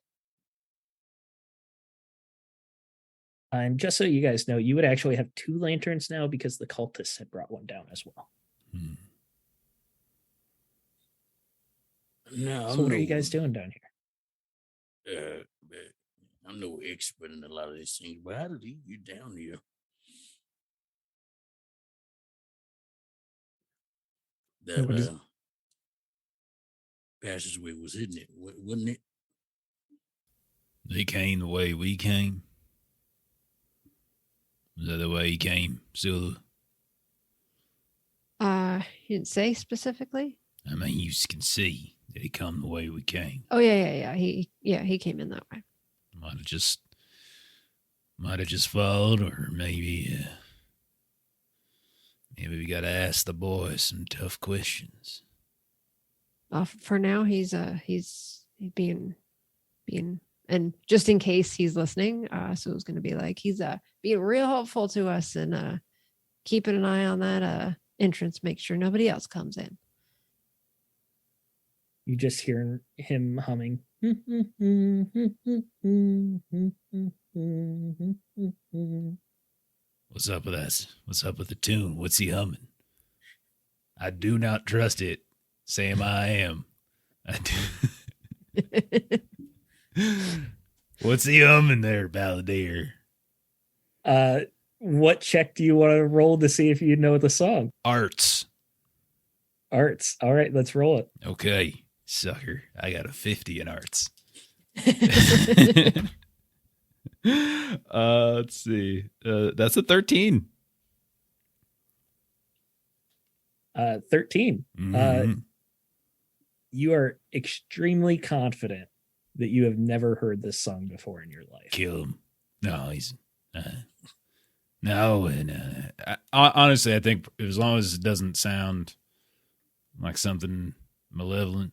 And just so you guys know, you would actually have 2 lanterns now because the cultists had brought one down as well. No, so what are you guys doing down here? I'm no expert in a lot of these things, but how to lead you down here? That passageway was hidden, it wasn't it? They came the way we came. Was that the way he came, Sula? He didn't say specifically. I mean, you can see that he come the way we came. Oh yeah. He came in that way. Might have just followed, or maybe we got to ask the boys some tough questions. For now, he's being, and just in case he's listening, so it's going to be like he's being real helpful to us and keeping an eye on that entrance, make sure nobody else comes in. You just hear him humming. What's up with that? What's up with the tune? What's he humming? I do not trust it. Sam, I am. I do. What's he humming there, Balladeer? What check do you want to roll to see if you know the song? Arts. All right, let's roll it. Okay, sucker. I got a 50 in arts. Let's see. That's a 13. 13. Mhm. You are extremely confident that you have never heard this song before in your life. Kill him. No, he's no. Honestly, I think as long as it doesn't sound like something malevolent,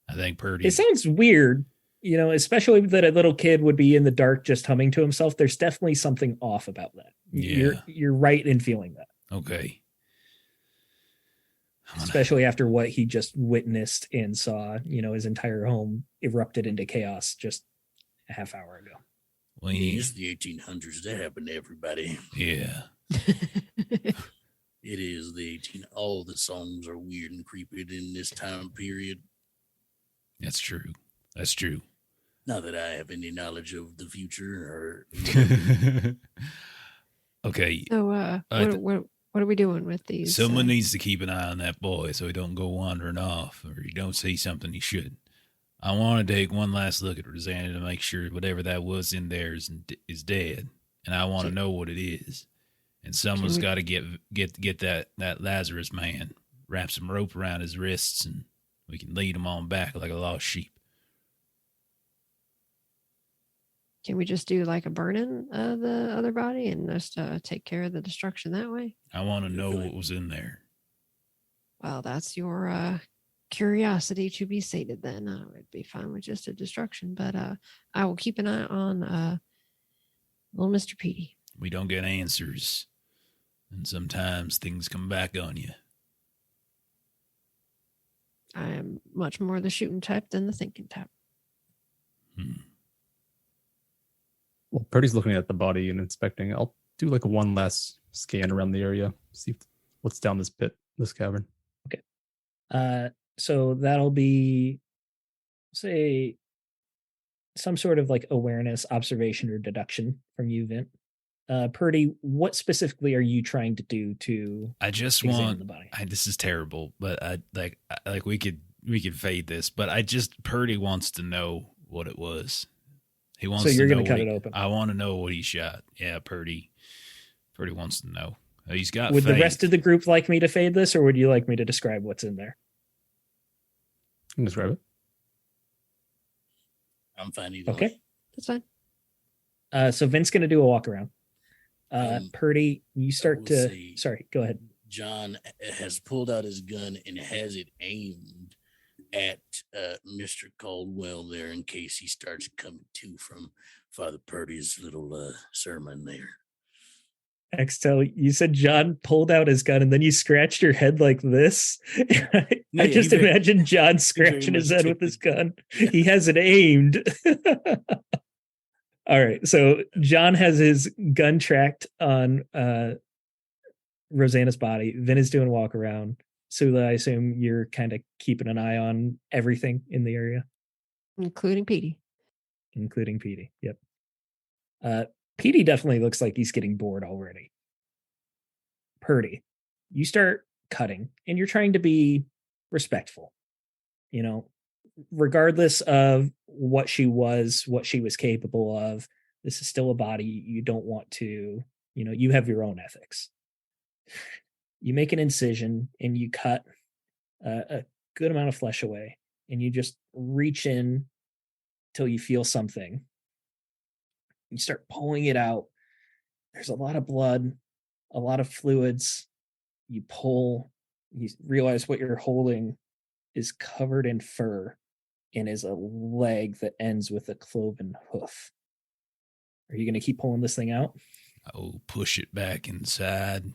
I think Purdy. It sounds weird, especially that a little kid would be in the dark just humming to himself. There's definitely something off about that. Yeah. You're right in feeling that. Okay. Especially after what he just witnessed and saw, his entire home erupted into chaos just a half hour ago. Well, it's the 1800s. That happened to everybody. Yeah. It is the 18. All the songs are weird and creepy in this time period. That's true. That's true. Not that I have any knowledge of the future or. Okay. So, what are we doing with these? Someone needs to keep an eye on that boy so he don't go wandering off or he don't see something he shouldn't. I want to take one last look at Rosanna to make sure whatever that was in there is dead, and I want to know what it is. And someone's got to get that Lazarus man, wrap some rope around his wrists, and we can lead him on back like a lost sheep. Can we just do like a burning of the other body and just take care of the destruction that way? I want to know what was in there. Well, that's your curiosity to be sated then. I would be fine with just a destruction, but I will keep an eye on little Mr. Petey. We don't get answers, and sometimes things come back on you. I am much more the shooting type than the thinking type. Well, Purdy's looking at the body and inspecting. I'll do like one last scan around the area, see what's down this pit, this cavern. Okay. So that'll be, say, some sort of like awareness, observation, or deduction from you, Vint. Purdy, what specifically are you trying to do to? I just want the body. This is terrible, but I like we could fade this, but Purdy wants to know what it was. He wants. So you're going to cut it open. I want to know what he shot. Yeah, Purdy wants to know. He's got. Would the rest of the group like me to fade this, or would you like me to describe what's in there? You can describe it. I'm fine either. Okay, that's fine. So Vince's going to do a walk around. Purdy, you start to. Sorry, go ahead. John has pulled out his gun and has it aimed at Mr. Caldwell there in case he starts coming to from Father Purdy's little sermon there. Extel, you said John pulled out his gun and then you scratched your head like this. I just imagine John scratching his head with his gun. He has it aimed. All right. So John has his gun tracked on Rosanna's body. Vin is doing a walk around. Sula, I assume you're kind of keeping an eye on everything in the area. Including Petey. Yep. Petey definitely looks like he's getting bored already. Purdy, you start cutting and you're trying to be respectful. Regardless of what she was capable of, this is still a body. You don't want to, you have your own ethics. You make an incision and you cut a good amount of flesh away and you just reach in till you feel something. You start pulling it out. There's a lot of blood, a lot of fluids. You pull, you realize what you're holding is covered in fur and is a leg that ends with a cloven hoof. Are you going to keep pulling this thing out? I will push it back inside.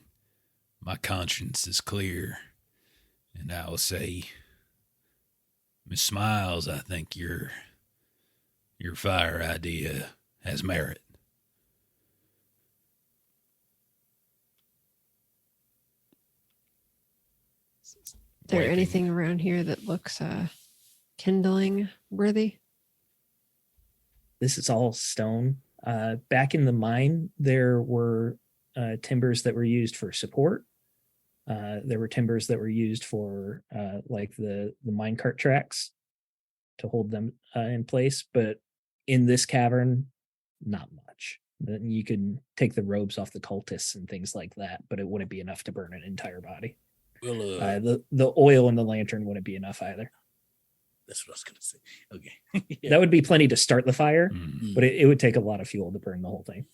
My conscience is clear. And I will say, Miss Smiles, I think your fire idea has merit. Is there anything around here that looks kindling worthy? This is all stone. Back in the mine, there were timbers that were used for support. There were timbers that were used for like the minecart tracks to hold them in place. But in this cavern, not much. Then you could take the robes off the cultists and things like that, but it wouldn't be enough to burn an entire body. Well, The oil in the lantern wouldn't be enough either. that's what I was gonna say. Okay. Yeah. That would be plenty to start the fire, Mm. but it would take a lot of fuel to burn the whole thing.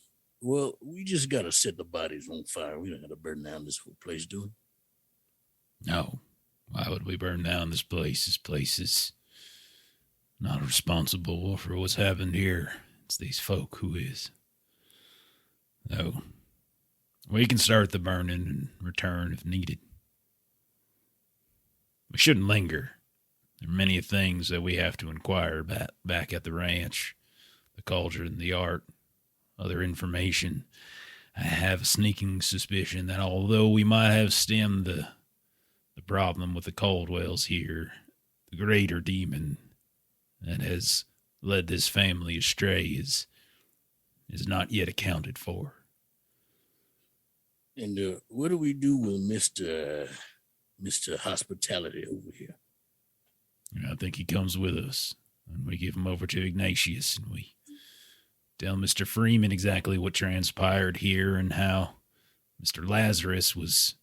Well, we just gotta set the bodies on fire. We don't gotta burn down this whole place, do we? No. Why would we burn down this place? This place is not responsible for what's happened here. It's these folk who is. No. We can start the burning and return if needed. We shouldn't linger. There are many things that we have to inquire about back at the ranch. The cauldron, the art, other information. I have a sneaking suspicion that although we might have stemmed the problem with the Caldwells here, the greater demon that has led this family astray is not yet accounted for. And what do we do with Mr. Hospitality over here? I think he comes with us, and we give him over to Ignatius, and we tell Mr. Freeman exactly what transpired here and how Mr. Lazarus was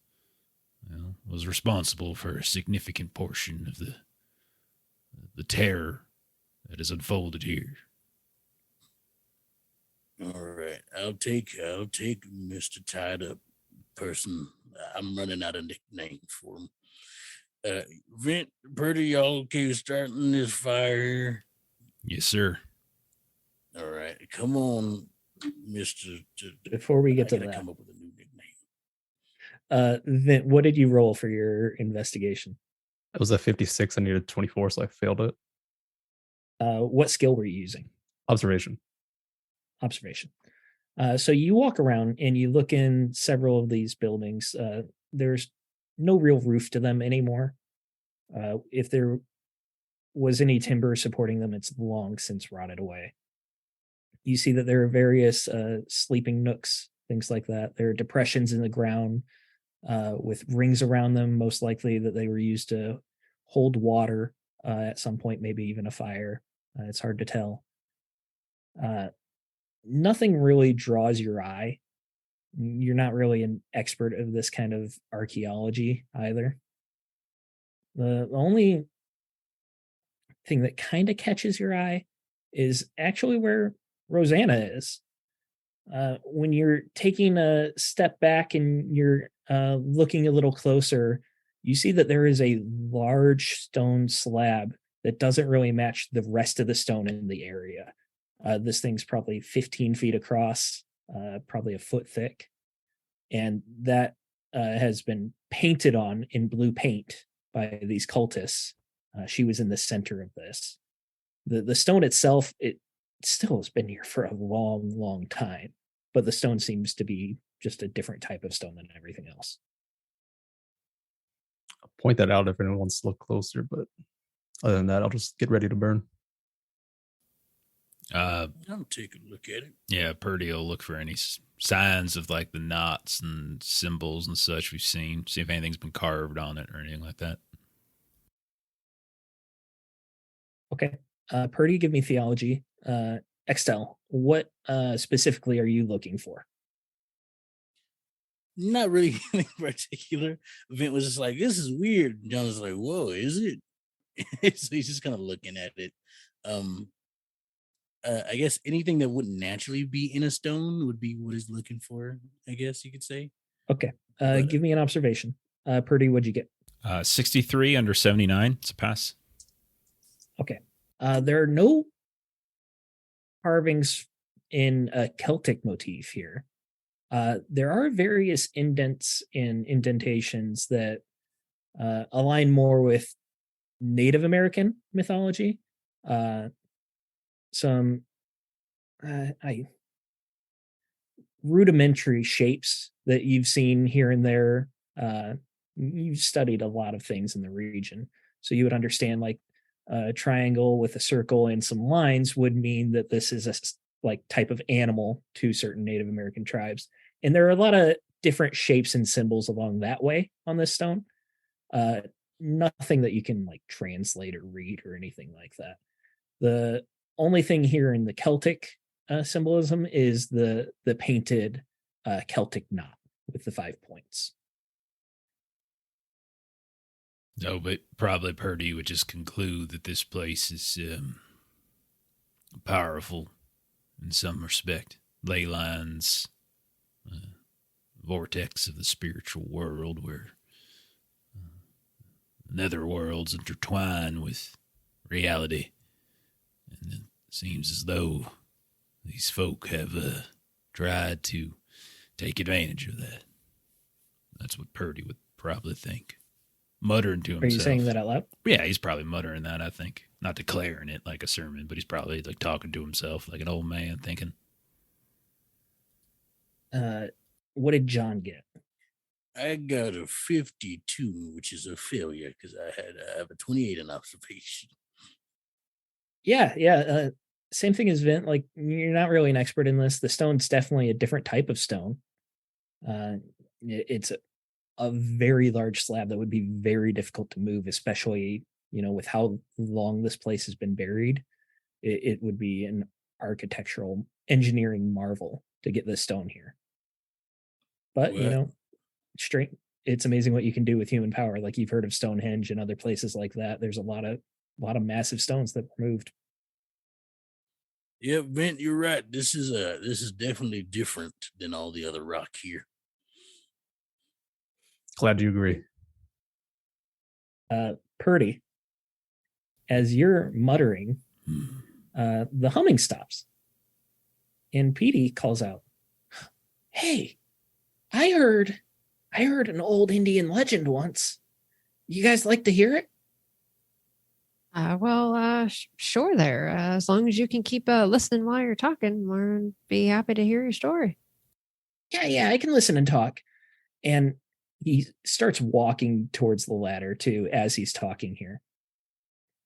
responsible for a significant portion of the terror that has unfolded here. All right, I'll take Mr. Tied Up person. I'm running out of nicknames for him. Vent, Purdy, y'all okay with starting this fire? Yes, sir. All right, come on, Mister. Before we get to I gotta that, come up with a new nickname. Then what did you roll for your investigation? It was a 56. I needed 24, so I failed it. What skill were you using? Observation. Observation. So you walk around and you look in several of these buildings. There's no real roof to them anymore. If there was any timber supporting them, it's long since rotted away. You see that there are various sleeping nooks, things like that. There are depressions in the ground with rings around them, most likely that they were used to hold water at some point, maybe even a fire. It's hard to tell. Nothing really draws your eye. You're not really an expert of this kind of archaeology either. The only thing that kind of catches your eye is actually where Rosanna is. When you're taking a step back and you're looking a little closer, you see that there is a large stone slab that doesn't really match the rest of the stone in the area. This thing's probably 15 feet across, probably a foot thick. And that has been painted on in blue paint by these cultists. She was in the center of this. The stone itself, it still has been here for a long, long time. But the stone seems to be just a different type of stone than everything else. I'll point that out if anyone wants to look closer, but other than that, I'll just get ready to burn. I'll take a look at it. Yeah, Purdy will look for any signs of like the knots and symbols and such we've seen. See if anything's been carved on it or anything like that. Okay. Purdy, give me theology. Extel, what specifically are you looking for? Not really anything particular. Vent was just like, this is weird. John was like, whoa, is it? So he's just kind of looking at it. I guess anything that wouldn't naturally be in a stone would be what he's looking for, I guess you could say. Okay. Give me an observation. Purdy, what'd you get? 63 under 79. It's a pass. Okay. There are no carvings in a Celtic motif here. There are various indents and indentations that align more with Native American mythology. Some rudimentary shapes that you've seen here and there. You've studied a lot of things in the region, so you would understand like a triangle with a circle and some lines would mean that this is a like type of animal to certain Native American tribes. And there are a lot of different shapes and symbols along that way on this stone. Nothing that you can like translate or read or anything like that. The only thing here in the Celtic symbolism is the painted Celtic knot with the 5 points. No, but probably Purdy would just conclude that this place is powerful in some respect. Ley lines, vortex of the spiritual world where nether worlds intertwine with reality. And it seems as though these folk have tried to take advantage of that. That's what Purdy would probably think. Muttering to himself. Are you saying that out loud? Yeah, he's probably muttering that, I think. Not declaring it like a sermon, but he's probably like talking to himself like an old man thinking. What did John get? I got a 52, which is a failure because I have a 28 in observation. Yeah. Same thing as Vint. Like, you're not really an expert in this. The stone's definitely a different type of stone. It's a very large slab that would be very difficult to move, especially, with how long this place has been buried. It would be an architectural engineering marvel to get this stone here. But, it's amazing what you can do with human power. Like, you've heard of Stonehenge and other places like that. There's a lot of massive stones that were moved. Yeah, Vint, you're right. This is definitely different than all the other rock here. Glad you agree. Purdy, as you're muttering, the humming stops. And Petey calls out, "Hey, I heard an old Indian legend once. You guys like to hear it?" Sure there. As long as you can keep listening while you're talking, we'll be happy to hear your story. Yeah, I can listen and talk. And he starts walking towards the ladder too as he's talking here.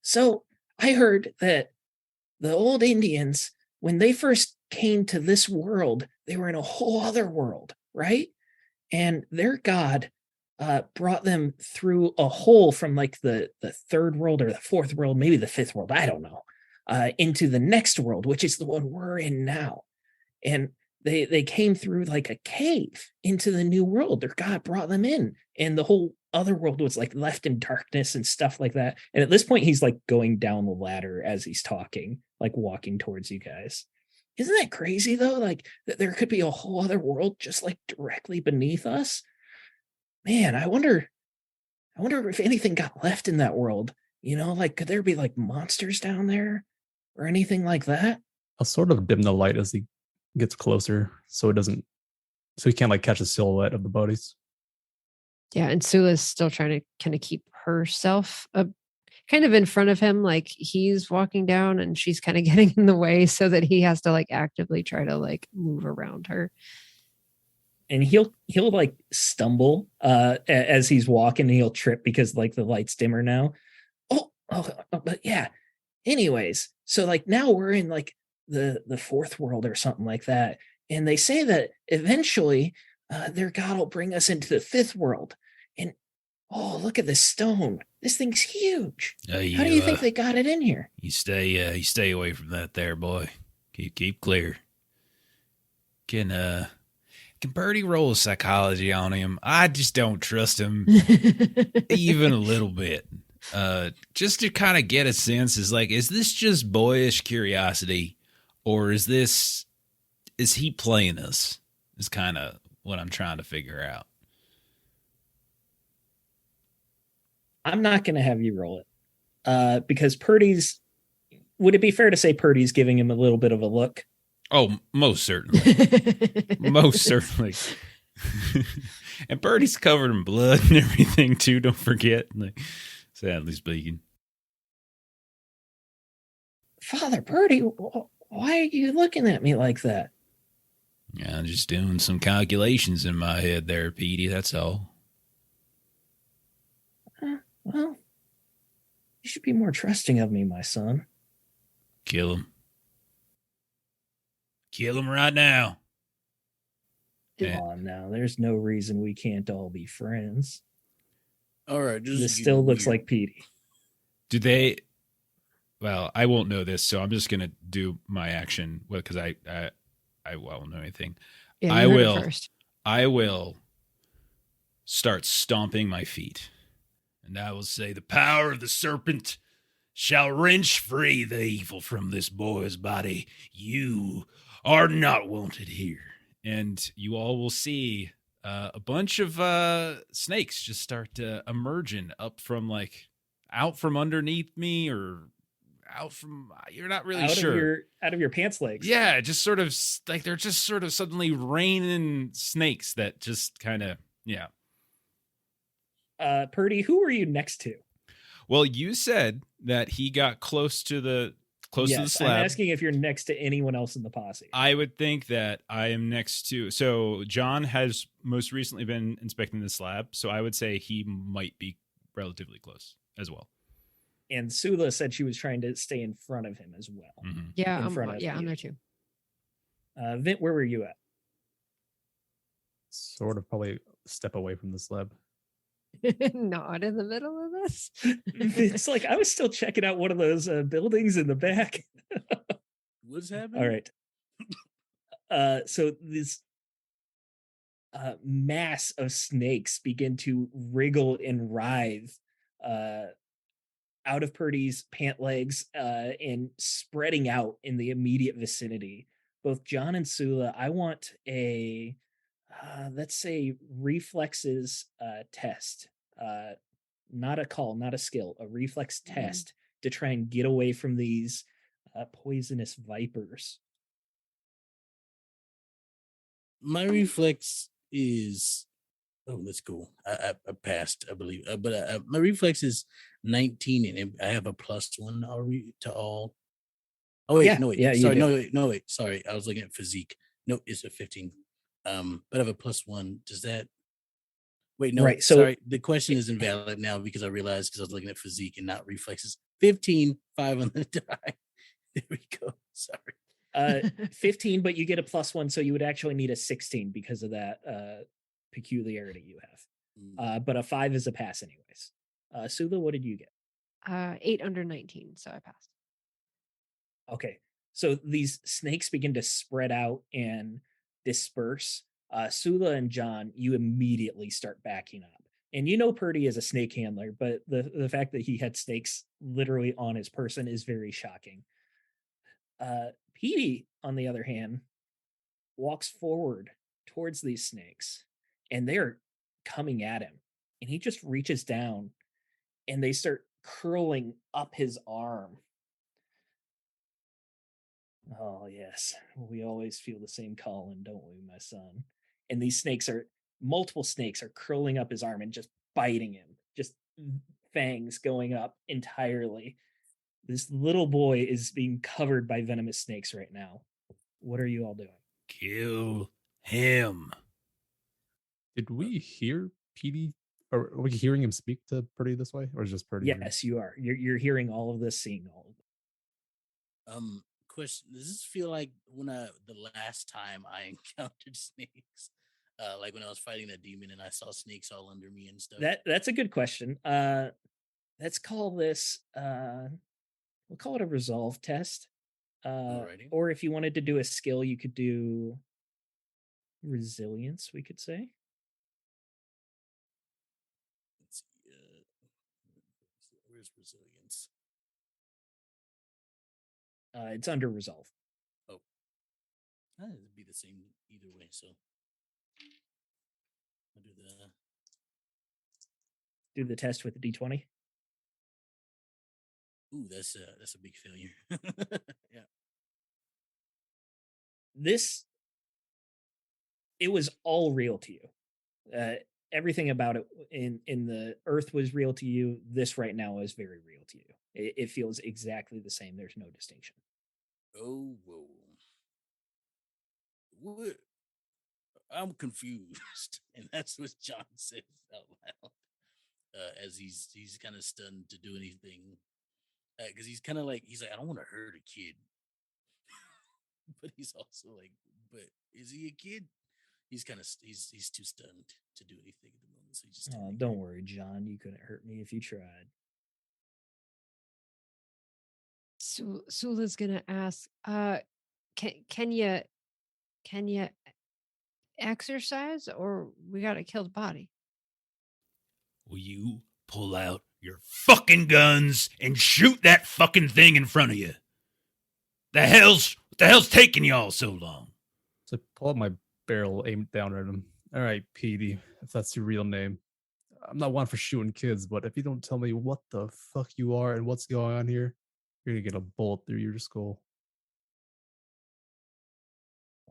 "So I heard that the old Indians, when they first came to this world, they were in a whole other world, right? And their god brought them through a hole from like the third world or the fourth world, maybe the fifth world, I don't know, into the next world, which is the one we're in now. And they came through like a cave into the new world. Their god brought them in, and the whole other world was like left in darkness and stuff like that." And at this point, he's like going down the ladder as he's talking, like walking towards you guys. Isn't that crazy though? Like that there could be a whole other world just like directly beneath us. Man, I wonder if anything got left in that world. Like, could there be like monsters down there or anything like that? I'll sort of dim the light as he gets closer so he can't like catch a silhouette of the bodies. Yeah, and Sula's still trying to kind of keep herself kind of in front of him, like he's walking down and she's kind of getting in the way so that he has to like actively try to like move around her. And he'll like stumble as he's walking, and he'll trip because like the light's dimmer now. But yeah. Anyways, so like now we're in like the fourth world or something like that, and they say that eventually their god will bring us into the fifth world. And look at this stone. This thing's huge. How do you think they got it in here? You stay away from that there, boy. Keep clear. Can Birdie roll a psychology on him? I just don't trust him even a little bit. Just to kind of get a sense is this just boyish curiosity, or is he playing us? Is kind of what I'm trying to figure out. I'm not going to have you roll it because would it be fair to say Purdy's giving him a little bit of a look? Oh, most certainly. Most certainly. And Birdie's covered in blood and everything, too. Don't forget. Sadly speaking. Father Birdie, why are you looking at me like that? Yeah, I'm just doing some calculations in my head there, Petey. That's all. Well, you should be more trusting of me, my son. Kill him. Kill him right now. Come on now. There's no reason we can't all be friends. All right. This still looks like Petey. Do they... well, I won't know this, so I'm just gonna do my action because I won't know anything. Yeah, I you heard it will. first. I will start stomping my feet, and I will say, "The power of the serpent shall wrench free the evil from this boy's body. You are not wanted here." And you all will see a bunch of snakes just start emerging up from out from underneath me or out from you're not really sure. Out of your pants legs. Yeah, just sort of like they're just sort of suddenly raining snakes that just kind of yeah. Purdy, who were you next to? Well, you said that he got close to the Yes, slab. I'm asking if you're next to anyone else in the posse. I would think that I am next to. So John has most recently been inspecting the slab, so I would say he might be relatively close as well. And Sula said she was trying to stay in front of him as well. Mm-hmm. Yeah, in front of I'm you. there too. Vint, where were you at? Sort of probably step away from the slab. Not in the middle of this. It's like I was still checking out one of those buildings in the back. What's happening? All right. So this mass of snakes begin to wriggle and writhe out of Purdy's pant legs and spreading out in the immediate vicinity. Both John and Sula, I want a let's say reflexes test. Not a call, not a skill, a reflex test to try and get away from these poisonous vipers. My reflex is that's cool. I passed, I believe, but my reflex is 19, and I have a +1 to all. Oh wait, Yeah, no wait, yeah, you sorry, do. no wait, sorry, I was looking at physique. No, it's a 15. But I have a +1. Does that? Wait, no, Right, so- sorry. The question is invalid now because I realized because I was looking at physique and not reflexes. 15, 5 on the die. There we go. Sorry. 15, but you get a +1, so you would actually need a 16 because of that peculiarity you have. But a 5 is a pass anyways. Sula, what did you get? 8 under 19, so I passed. Okay, so these snakes begin to spread out and disperse. Sula and John, you immediately start backing up. And you know Purdy is a snake handler, but the fact that he had snakes literally on his person is very shocking. Petey, on the other hand, walks forward towards these snakes, and they're coming at him. And he just reaches down, and they start curling up his arm. Oh, yes. We always feel the same calling, don't we, my son? And these multiple snakes are curling up his arm and just biting him, just fangs going up entirely. This little boy is being covered by venomous snakes right now. What are you all doing? Kill him. Did we hear Petey? Or are we hearing him speak to Purdy this way, or is just Purdy? Yes, you are. You're hearing all of this, seeing all of it. Question: does this feel like the last time I encountered snakes? Like when I was fighting that demon and I saw snakes all under me and stuff. That's a good question. Let's call this we'll call it a resolve test. Alrighty. Or if you wanted to do a skill, you could do resilience, we could say. Let's see. Where's resilience? It's under resolve. Oh, it'd be the same either way. So I'll do the test with the D20. Ooh, that's a big failure. Yeah. It was all real to you. Everything about it in the earth was real to you. This right now is very real to you. It feels exactly the same. There's no distinction. Oh, whoa. What? I'm confused. And that's what John says out loud. As he's kind of stunned to do anything. Because he's kind of like, I don't want to hurt a kid. But he's also like, but is he a kid? He's kind of, he's too stunned to do anything at the moment. So he just, don't worry, John. You couldn't hurt me if you tried. Sula's gonna ask, can you exercise or we gotta kill the body? Will you pull out your fucking guns and shoot that fucking thing in front of you? What the hell's taking y'all so long? So I pull out my barrel, aim it down at him. All right, Petey, if that's your real name. I'm not one for shooting kids, but if you don't tell me what the fuck you are and what's going on here, you're gonna get a bullet through your skull.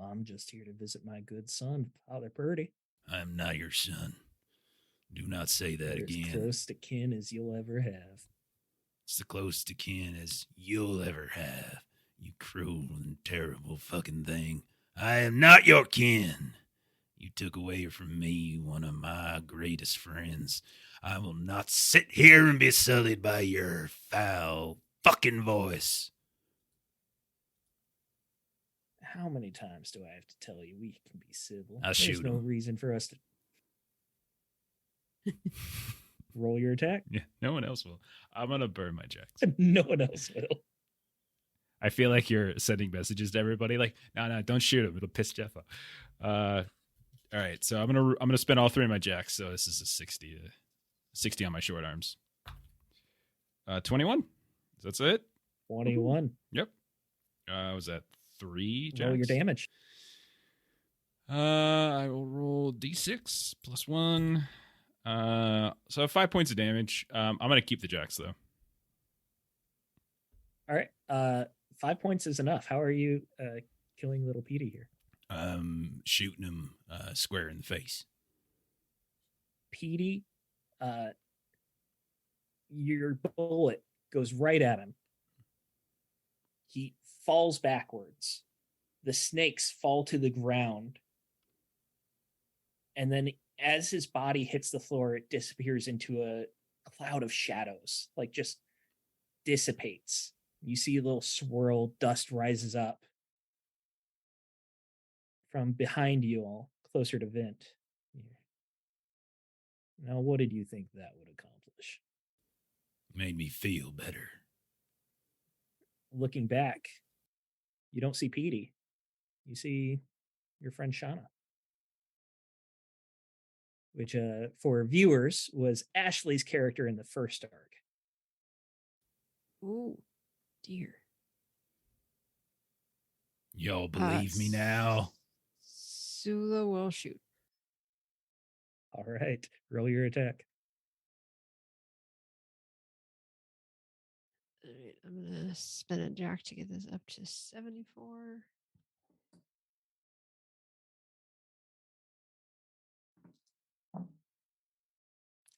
I'm just here to visit my good son, Father Purdy. I'm not your son. Do not say that You're again. as close to kin as you'll ever have. It's the closest to kin as you'll ever have. You cruel and terrible fucking thing. I am not your kin. You took away from me one of my greatest friends. I will not sit here and be sullied by your foul fucking voice. How many times do I have to tell you we can be civil? I'll There's shoot no him. reason for us to roll your attack. Yeah, no one else will. I'm gonna burn my jacks. No one else will. I feel like you're sending messages to everybody like, no, don't shoot him. It'll piss Jeff off. All right, so I'm gonna spend all 3 of my jacks. So this is a 60 on my short arms. 21. That's it. 21. Yep. Was that 3 jacks? Roll your damage. I will roll d6 plus 1. So 5 points of damage. I'm gonna keep the jacks though. All right. 5 points is enough. How are you killing little Petey here? Shooting him square in the face. Petey, your bullet goes right at him. He falls backwards. The snakes fall to the ground. And then as his body hits the floor, it disappears into a cloud of shadows, like just dissipates. You see a little swirl, dust rises up from behind you all, closer to Vint. Now, what did you think that would accomplish? Made me feel better. Looking back, you don't see Petey. You see your friend Shauna. Which, for viewers, was Ashley's character in the first arc. Oh, dear. Y'all believe me now? Sula will shoot. All right, roll your attack. All right, I'm going to spin a jack to get this up to 74.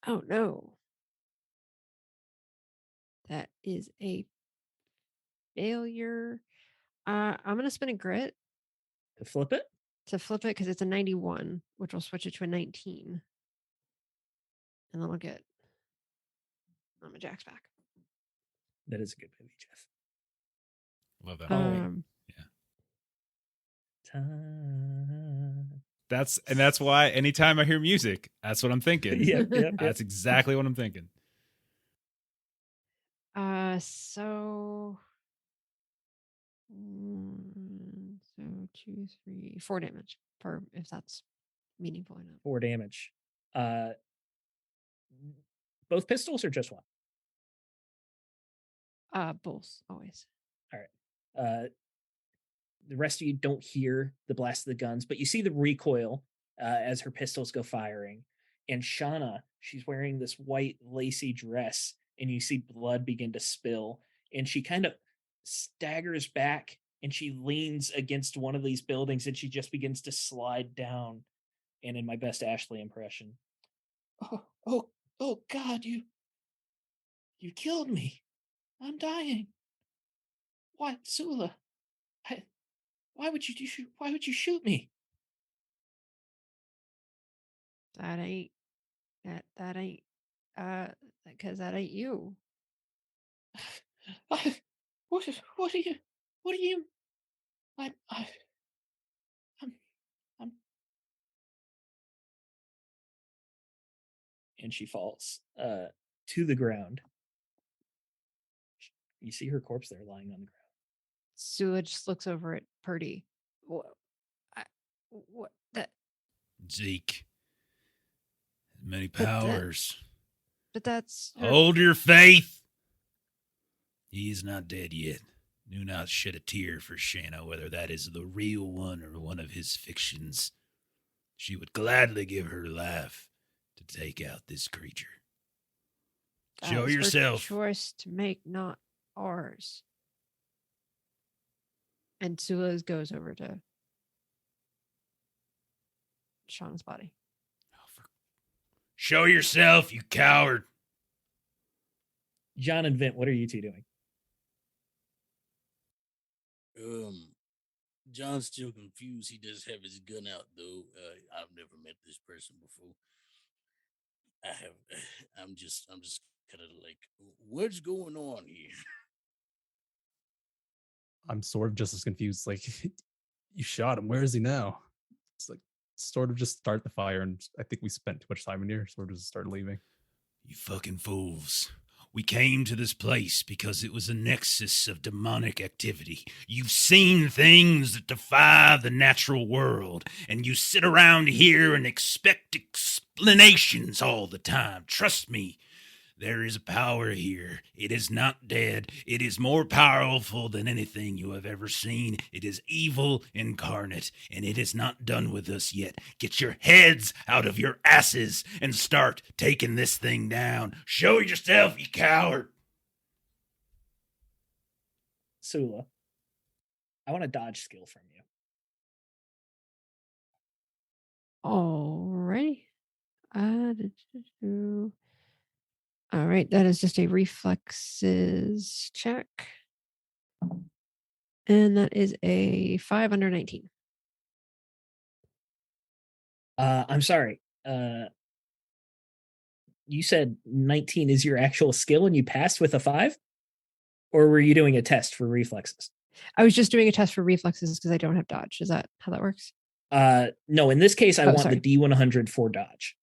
Oh, no. That is a failure. I'm going to spin a grit To flip it? to flip it because it's a 91, which will switch it to a 19. And then I'll get my jacks back. That is a good movie, Jeff. Love that. Um, Time. That's why anytime I hear music, that's what I'm thinking. Yep. That's exactly what I'm thinking. So 2, 3, 4 damage per, if that's meaningful enough. 4 damage. Both pistols or just one? Both always. All right. The rest of you don't hear the blast of the guns, but you see the recoil as her pistols go firing. And Shauna, she's wearing this white lacy dress, and you see blood begin to spill. And she kind of staggers back, and she leans against one of these buildings, and she just begins to slide down. And in my best Ashley impression, oh God, you killed me. I'm dying. Why, Sula? Why would you shoot me? That ain't because that ain't you. What are you? I'm and she falls to the ground. You see her corpse there lying on the ground. Sula just looks over at Purdy. What that? Zeke. Many But that- powers. But that's her- Hold your faith. He is not dead yet. Do not shed a tear for Shanna, whether that is the real one or one of his fictions. She would gladly give her life to take out this creature. that Show is her yourself. choice to make, not ours. And Sula goes over to Sean's body. Show yourself, you coward. John and Vint, what are you two doing? John's still confused. He does have his gun out though. I've never met this person before. I'm just kind of like, what's going on here? I'm sort of just as confused. Like, you shot him. Where is he now? It's like, sort of just start the fire. And I think we spent too much time in here. Sort of just start leaving. You fucking fools. We came to this place because it was a nexus of demonic activity. You've seen things that defy the natural world, and you sit around here and expect explanations all the time. Trust me, there is a power here. It is not dead. It is more powerful than anything you have ever seen. It is evil incarnate, and it is not done with us yet. Get your heads out of your asses and start taking this thing down. Show yourself, you coward. Sula, I want a dodge skill from you. Alrighty. All right, that is just a reflexes check. And that is a 5 under 19. I'm sorry. You said 19 is your actual skill and you passed with a 5? Or were you doing a test for reflexes? I was just doing a test for reflexes because I don't have dodge. Is that how that works? No, in this case, I want sorry. the D100 for dodge.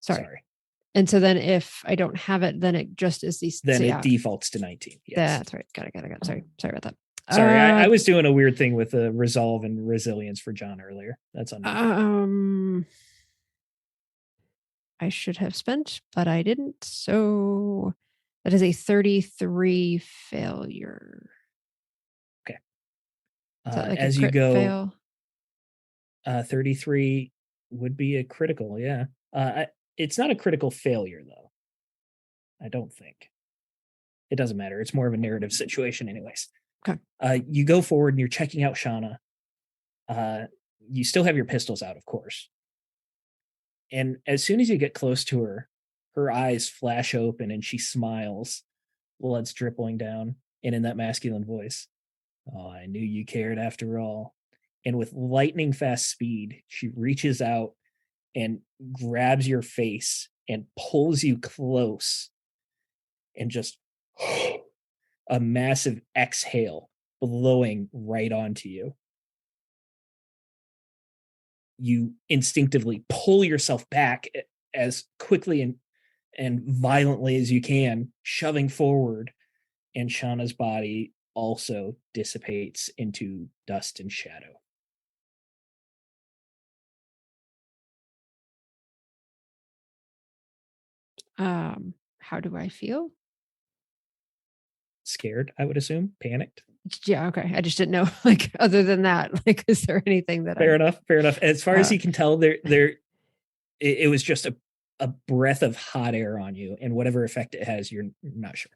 Sorry. And so then if I don't have it, then it just is these. Then so it yeah, defaults to 19. Yes. That's right. Got it. Sorry about that. Sorry, I was doing a weird thing with the resolve and resilience for John earlier. That's on me. I should have spent, but I didn't. So that is a 33 failure. Okay. Is that like as a you crit go, fail? 33 would be a critical. Yeah. It's not a critical failure though. I don't think. It doesn't matter. It's more of a narrative situation, anyways. Okay. You go forward and you're checking out Shauna. You still have your pistols out, of course. And as soon as you get close to her, her eyes flash open and she smiles, blood's dripping down, and in that masculine voice, "Oh, I knew you cared after all." And with lightning fast speed, she reaches out and grabs your face and pulls you close and just a massive exhale blowing right onto you. You instinctively pull yourself back as quickly and violently as you can, shoving forward, and Shauna's body also dissipates into dust and shadow. How do I feel? Scared, I would assume, panicked. Yeah, okay. I just didn't know, like, other than that, like, is there anything that Fair enough. As far as you can tell, it was just a breath of hot air on you, and whatever effect it has, you're not sure.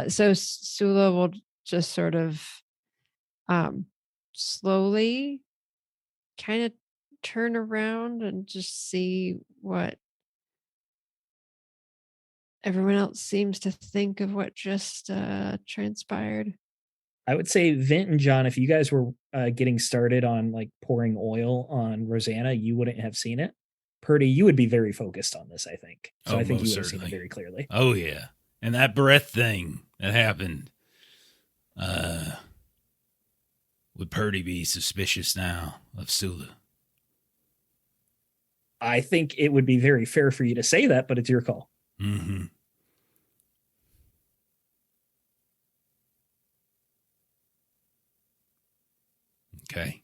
So Sula will just sort of slowly kind of turn around and just see what everyone else seems to think of what just transpired. I would say Vint and John, if you guys were getting started on like pouring oil on Rosanna, you wouldn't have seen it. Purdy, you would be very focused on this, I think. So I think you would have seen it very clearly. Oh, yeah. And that breath thing that happened, would Purdy be suspicious now of Sula? I think it would be very fair for you to say that, but it's your call. Mm-hmm. Okay.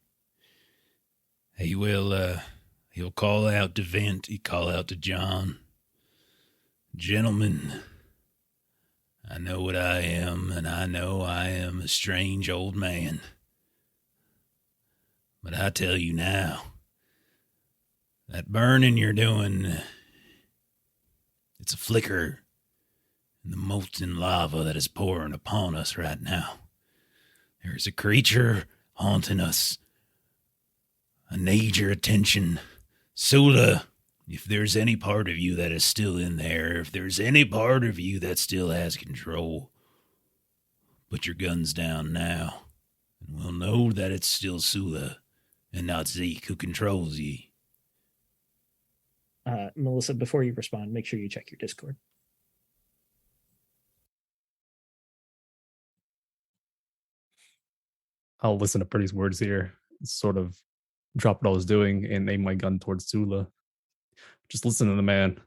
He'll call out to Vent. He call out to John. Gentlemen, I know what I am, and I know I am a strange old man. But I tell you now, that burning you're doing, it's a flicker in the molten lava that is pouring upon us right now. There is a creature haunting us. I need your attention. Sula, if there's any part of you that is still in there, if there's any part of you that still has control, put your guns down now, and we'll know that it's still Sula and not Zeke who controls ye. Melissa, before you respond, make sure you check your Discord. I'll listen to Pretty's words here, sort of drop what I was doing and aim my gun towards Sula. Just listen to the man.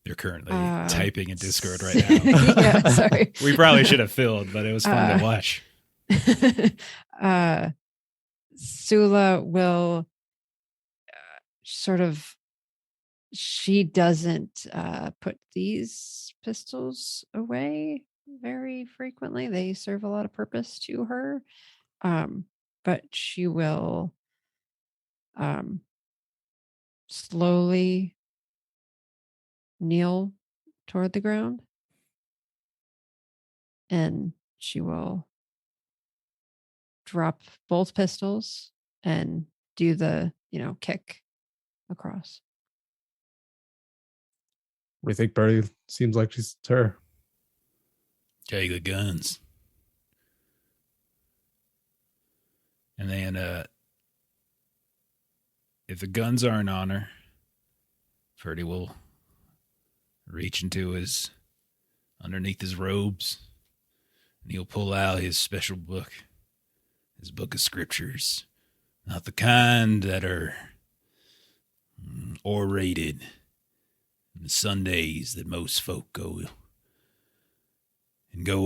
They're currently typing in Discord right now. Yeah, sorry. We probably should have filled, but it was fun to watch. Sula will sort of, she doesn't put these pistols away very frequently. They serve a lot of purpose to her. But she will slowly kneel toward the ground, and she will drop both pistols and do the, kick across. What do you think, Birdie? Seems like she's her. Take the guns. And then, if the guns aren't on her, Ferdy will reach underneath his robes, and he'll pull out his special book, his book of scriptures. Not the kind that are orated on the Sundays that most folk go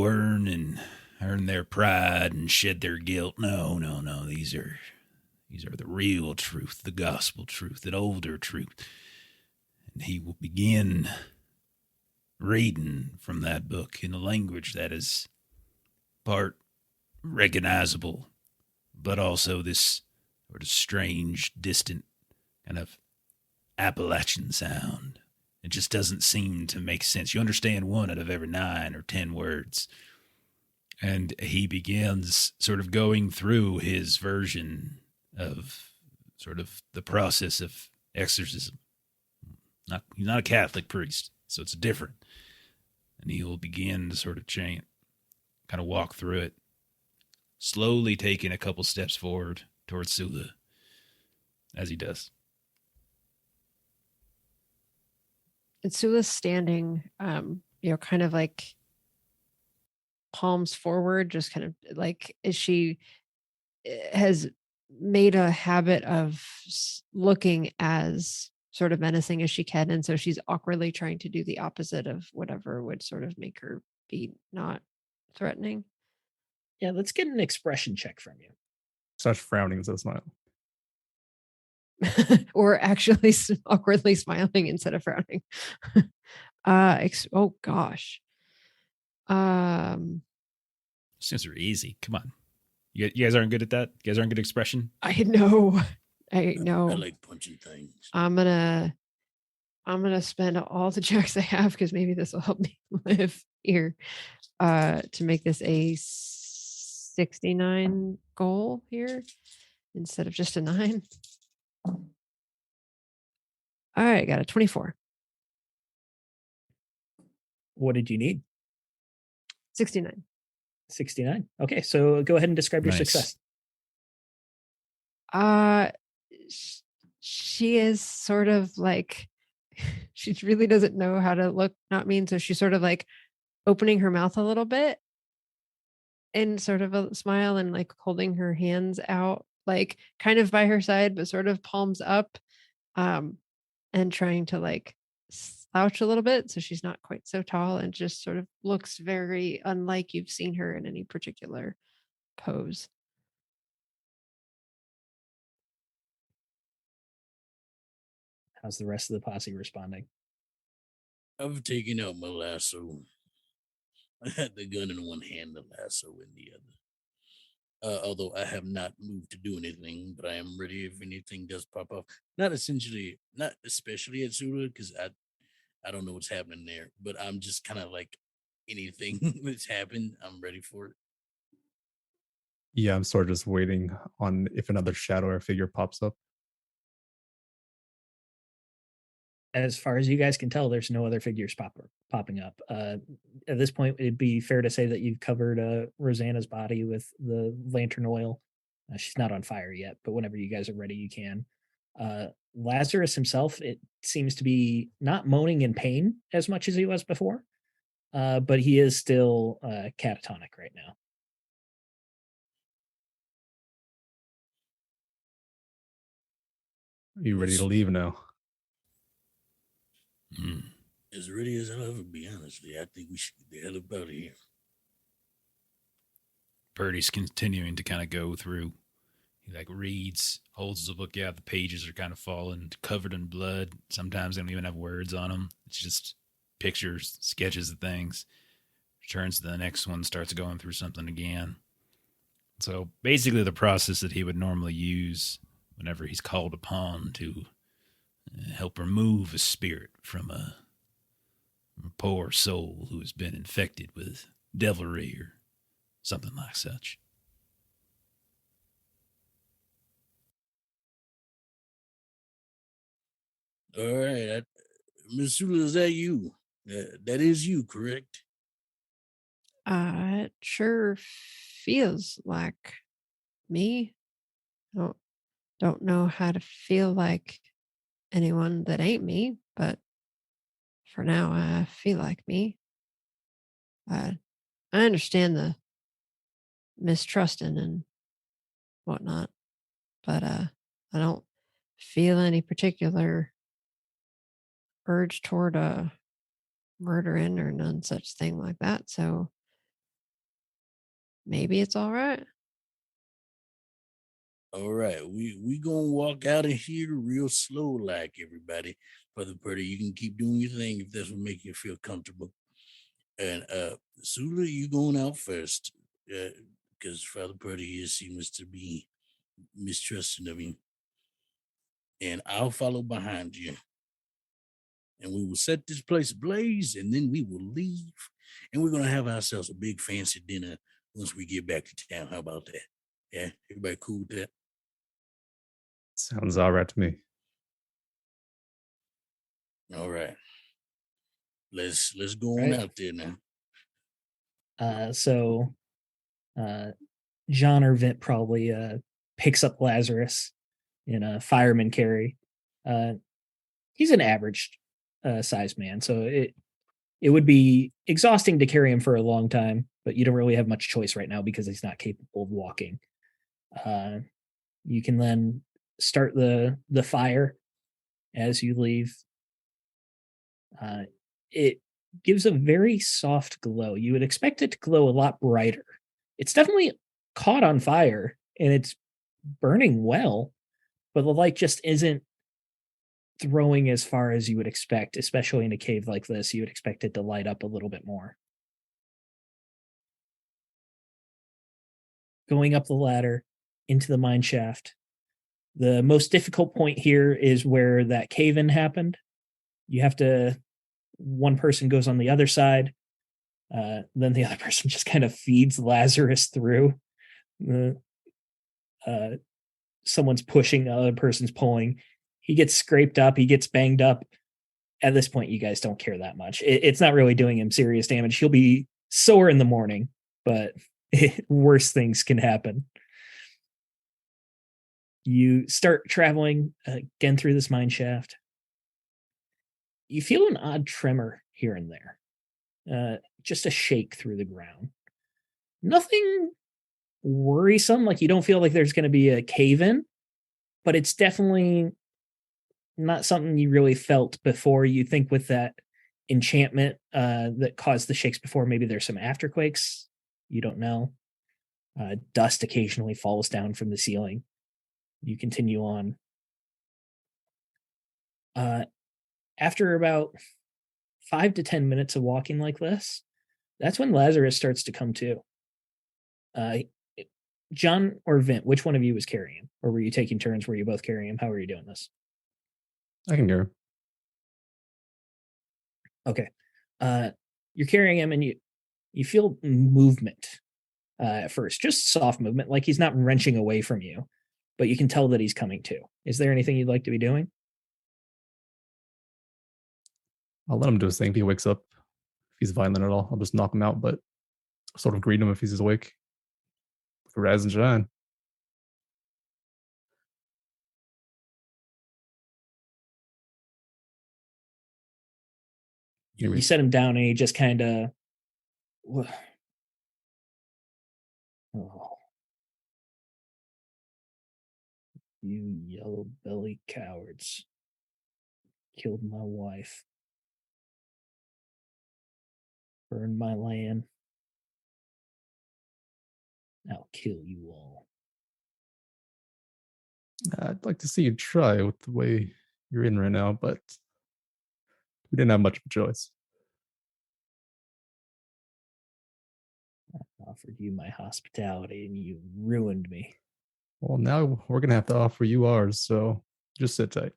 earn their pride and shed their guilt. No. These are the real truth, the gospel truth, an older truth. And he will begin reading from that book in a language that is part recognizable, but also this sort of strange, distant kind of Appalachian sound. It just doesn't seem to make sense. You understand 1 out of every 9 or 10 words. And he begins sort of going through his version of sort of the process of exorcism. He's not a Catholic priest, so it's different. And he'll begin to sort of chant, kind of walk through it, slowly taking a couple steps forward towards Sula as he does. And Sula's standing, kind of like palms forward, just kind of like, she has made a habit of looking as sort of menacing as she can. And so she's awkwardly trying to do the opposite of whatever would sort of make her be not threatening. Yeah, let's get an expression check from you. Such frowning instead of smiling. Or actually awkwardly smiling instead of frowning. Oh gosh. Seems are easy. Come on. You guys aren't good at that? You guys aren't good at expression? I know. I like punching things. I'm gonna spend all the checks I have, because maybe this will help me live here, to make this a 69 goal here instead of just a 9. All right, got a 24. What did you need? 69. 69. Okay, so go ahead and describe your Nice. success. She is sort of like, she really doesn't know how to look not mean, so she's sort of like opening her mouth a little bit and sort of a smile, and like holding her hands out, like kind of by her side, but sort of palms up, and trying to like slouch a little bit so she's not quite so tall and just sort of looks very unlike you've seen her in any particular pose. How's the rest of the posse responding? I've taken out my lasso. I had the gun in one hand, the lasso in the other. Although I have not moved to do anything, but I am ready if anything does pop up. Not especially at Sula, because I don't know what's happening there. But I'm just kind of like anything that's happened, I'm ready for it. Yeah, I'm sort of just waiting on if another shadow or figure pops up. As far as you guys can tell, there's no other figures popping up. At this point, it'd be fair to say that you've covered Rosanna's body with the lantern oil. She's not on fire yet, but whenever you guys are ready, you can. Lazarus himself, it seems to be not moaning in pain as much as he was before, but he is still catatonic right now. Are you ready to leave now? As ready as I'll ever be, honestly. I think we should get the hell up out of here. Purdy's continuing to kind of go through. He like reads, holds the book out. The pages are kind of falling, covered in blood. Sometimes they don't even have words on them. It's just pictures, sketches of things. Returns to the next one, starts going through something again. So basically the process that he would normally use whenever he's called upon to help remove a spirit from a poor soul who has been infected with devilry or something like such. All right. Miss Sula, is that you? That is you, correct? It sure feels like me. Don't know how to feel like anyone that ain't me, but for now I feel like me. I understand the mistrusting and whatnot, but I don't feel any particular urge toward murdering or none such thing like that. So maybe it's all right. All right. We gonna walk out of here real slow, like everybody. Brother Purdy, you can keep doing your thing if that's what makes you feel comfortable. And Sula, you going out first. Because Father Purdy here seems to be mistrusting of him. And I'll follow behind you. And we will set this place ablaze, and then we will leave. And we're gonna have ourselves a big fancy dinner once we get back to town. How about that? Yeah, everybody cool with that? Sounds all right to me. All right. Let's go on Right. out there now. So John or Vint probably picks up Lazarus in a fireman carry. He's an average sized man, so it would be exhausting to carry him for a long time, but you don't really have much choice right now because he's not capable of walking. You can then start the fire as you leave. It gives a very soft glow. You would expect it to glow a lot brighter. It's definitely caught on fire and it's burning well, but the light just isn't throwing as far as you would expect, especially in a cave like this. You would expect it to light up a little bit more. Going up the ladder into the mine shaft. The most difficult point here is where that cave in happened. You have to, one person goes on the other side, then the other person just kind of feeds Lazarus through. Someone's pushing, the other person's pulling. He gets scraped up, he gets banged up. At this point, you guys don't care that much. It's not really doing him serious damage. He'll be sore in the morning, but worse things can happen. You start traveling again through this mine shaft. You feel an odd tremor here and there, just a shake through the ground. Nothing worrisome, like you don't feel like there's going to be a cave in, but it's definitely not something you really felt before. You think with that enchantment that caused the shakes before, maybe there's some afterquakes. You don't know. Dust occasionally falls down from the ceiling. You continue on. After about 5 to 10 minutes of walking like this, that's when Lazarus starts to come to. John or Vint, which one of you was carrying him? Or were you taking turns? Were you both carrying him? How were you doing this? I can hear him. Okay. You're carrying him and you feel movement at first, just soft movement, like he's not wrenching away from you, but you can tell that he's coming to. Is there anything you'd like to be doing? I'll let him do his thing. If he wakes up, if he's violent at all, I'll just knock him out, but sort of greet him if he's awake. Rise and shine. You set him down and he just kind of. Oh. You yellow belly cowards. Killed my wife. Burned my land. I'll kill you all. I'd like to see you try with the way you're in right now, but we didn't have much of a choice. I offered you my hospitality and you ruined me. Well, now we're going to have to offer you ours, so just sit tight.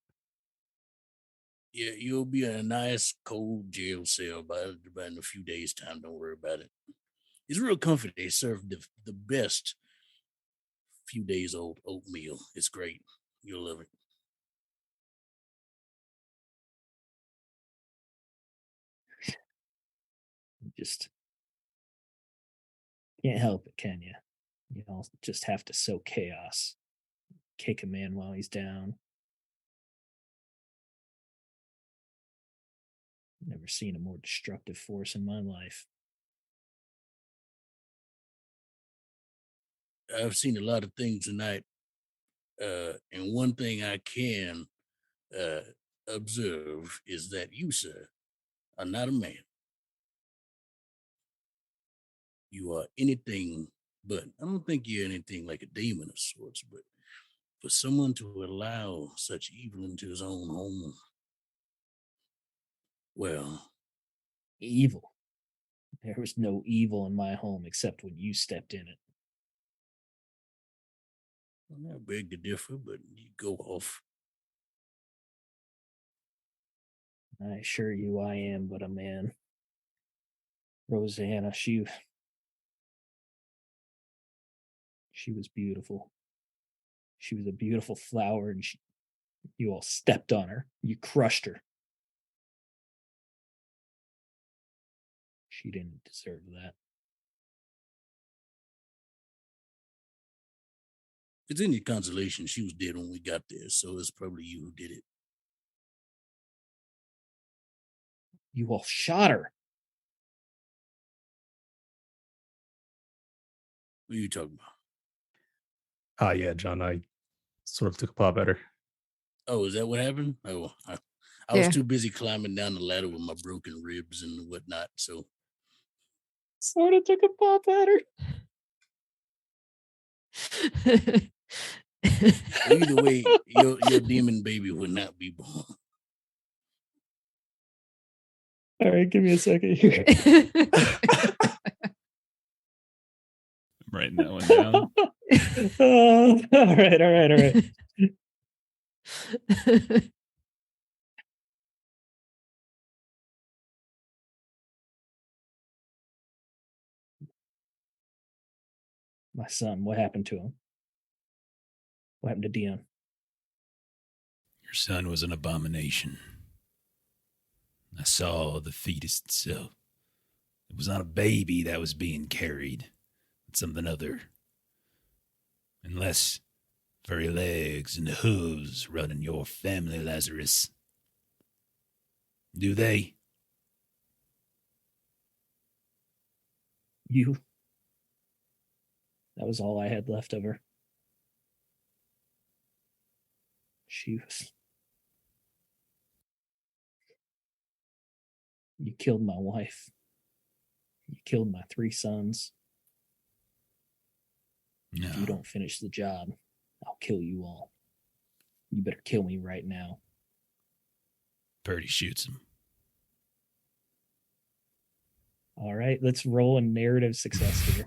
Yeah, you'll be in a nice cold jail cell by in a few days' time. Don't worry about it. It's real comforting. They serve the best few days old oatmeal. It's great. You'll love it. Just can't help it, can you? You know, just have to sow chaos. Kick a man while he's down. Never seen a more destructive force in my life. I've seen a lot of things tonight, and one thing I can observe is that you, sir, are not a man. You are anything but. I don't think you're anything like a demon of sorts, but for someone to allow such evil into his own home, well, Evil. There was no evil in my home except when you stepped in it. I beg to differ, but you go off. I assure you I am but a man. Rosanna, she was beautiful. She was a beautiful flower, and you all stepped on her. You crushed her. She didn't deserve that. If it's any consolation, she was dead when we got there, so it's probably you who did it. You all shot her. What are you talking about? Yeah, John, I sort of took a pop at her. Oh, is that what happened? Oh, I was too busy climbing down the ladder with my broken ribs and whatnot, so. Sort of took a pop at her. Either way, your demon baby would not be born. All right, give me a second here. I'm writing that one down. All right. My son, what happened to him? What happened to Dion? Your son was an abomination. I saw the fetus itself. It was not a baby that was being carried, but something other. Unless furry legs and hooves run in your family, Lazarus. Do they? You. That was all I had left of her. She was You killed my wife. You killed my 3 sons. No. If you don't finish the job, I'll kill you all. You better kill me right now. Purdy shoots him. All right, let's roll a narrative success here.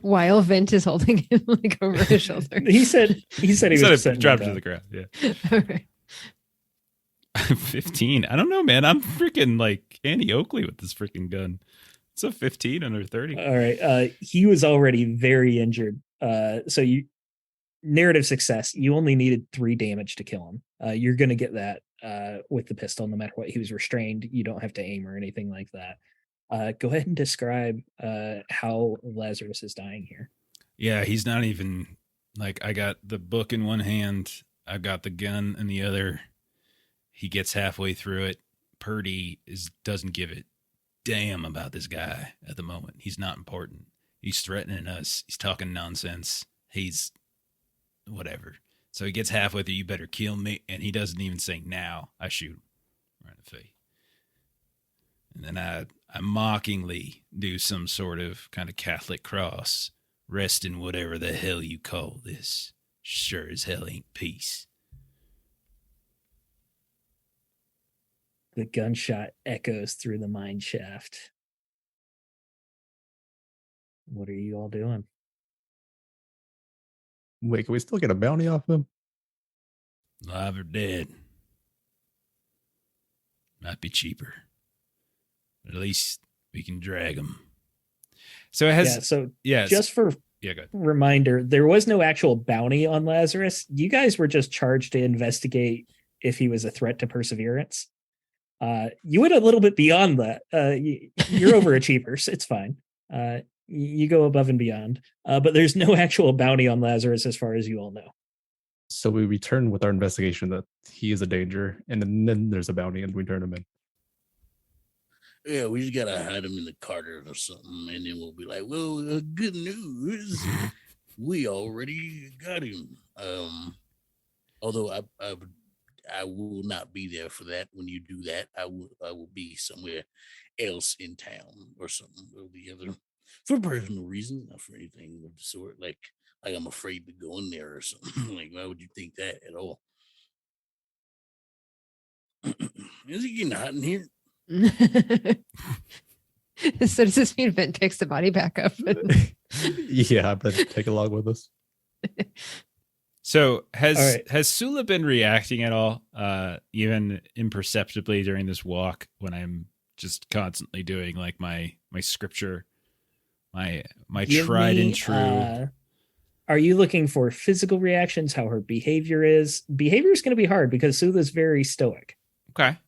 While Vent is holding him like over his shoulder. He said he was It dropped to the ground. Yeah. Okay. 15. I don't know, man. I'm freaking like Annie Oakley with this freaking gun. It's a 15 under 30. All right. He was already very injured. So you narrative success. You only needed 3 damage to kill him. You're gonna get that with the pistol, no matter what. He was restrained. You don't have to aim or anything like that. Go ahead and describe how Lazarus is dying here. Yeah, he's not even like, I got the book in one hand, I've got the gun in the other. He gets halfway through it. Purdy doesn't give a damn about this guy at the moment. He's not important. He's threatening us. He's talking nonsense. He's whatever. So he gets halfway through, you better kill me. And he doesn't even say now. I shoot him right in the face. And then I mockingly do some sort of kind of Catholic cross. Rest in whatever the hell you call this. Sure as hell ain't peace. The gunshot echoes through the mine shaft. What are you all doing? Wait, can we still get a bounty off him? Live or dead. Might be cheaper. But at least we can drag him. So it has... Just for good. Reminder, there was no actual bounty on Lazarus. You guys were just charged to investigate if he was a threat to Perseverance. You went a little bit beyond that. You're overachievers. It's fine. You go above and beyond. But there's no actual bounty on Lazarus as far as you all know. So we return with our investigation that he is a danger, and then there's a bounty and we turn him in. Yeah, we just gotta hide him in the Carter or something, and then we'll be like, well, good news. We already got him. Although I will not be there for that. When you do that, I will be somewhere else in town or something or the other for personal reasons, not for anything of the sort. Like I'm afraid to go in there or something. Like, why would you think that at all? Is it getting hot in here? So does this mean Vent takes the body back up? Yeah, I better take it along with us. So has Sula been reacting at all, even imperceptibly during this walk when I'm just constantly doing like my scripture, my tried and true? Are you looking for physical reactions? How her behavior is? Behavior is going to be hard because Sula's very stoic. Okay.